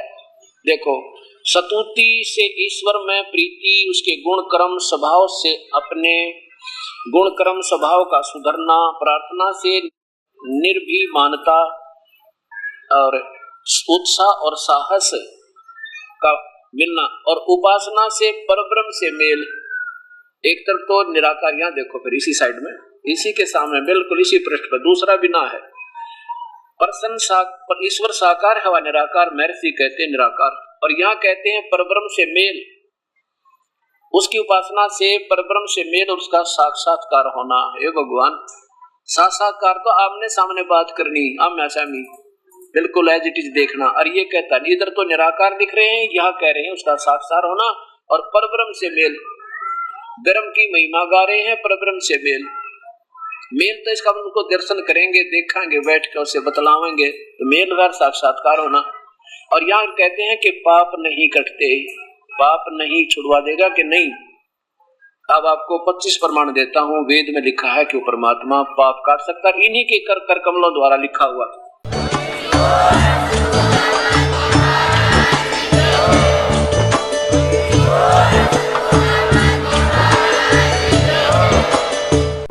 देखो, स्तुति से ईश्वर में प्रीति, उसके गुण कर्म स्वभाव से अपने गुण कर्म स्वभाव का सुधरना, प्रार्थना से निर्भीमानता और उत्साह और साहस का मिलना, और उपासना से परब्रह्म से मेल। एक तरफ तो निराकार, यहाँ देखो फिर इसी साइड में, इसी के सामने बिल्कुल इसी पृष्ठ पर दूसरा बिना है। ईश्वर साकार है व निराकार, महर्षि कहते हैं निराकार, और यहाँ कहते हैं परब्रह्म से मेल, उसकी उपासना से परब्रह्म से मेल और उसका साक्षात्कार होना। हे भगवान, साक्षात्कार तो आमने सामने बात करनी, आमने सामने बिल्कुल एज इट इज देखना। और ये कहता है इधर तो निराकार दिख रहे हैं, यहाँ कह रहे हैं उसका साक्षात्कार होना और परब्रह्म से मेल। ब्रह्म की महिमा गा रहे हैं, परब्रह्म से मेल। मेल तो इसका उनको दर्शन करेंगे, देखेंगे, बैठ के उसे बतलावेंगे, तो मेल व साक्षात्कार होना। और यहाँ कहते हैं कि पाप नहीं कटते, पाप नहीं छुड़वा देगा कि नहीं। अब आपको 25 प्रमाण देता हूँ। वेद में लिखा है कि परमात्मा पाप काट सकता है, इन्हीं के कर कमलों द्वारा लिखा हुआ।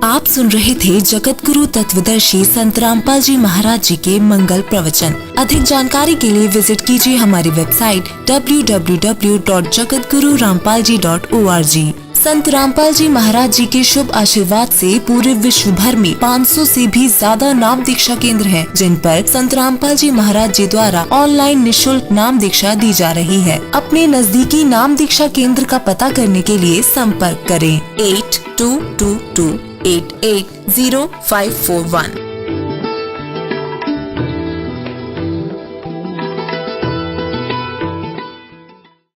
आप सुन रहे थे जगत गुरु तत्वदर्शी संत रामपाल जी महाराज जी के मंगल प्रवचन। अधिक जानकारी के लिए विजिट कीजिए हमारी वेबसाइट www.jagatgururampalji.org। संत रामपाल जी महाराज जी के शुभ आशीर्वाद से पूरे विश्व भर में 500 से भी ज्यादा नाम दीक्षा केंद्र हैं, जिन पर संत रामपाल जी महाराज जी द्वारा ऑनलाइन निशुल्क नाम दीक्षा दी जा रही है। अपने नजदीकी नाम दीक्षा केंद्र का पता करने के लिए संपर्क करें 8222880541।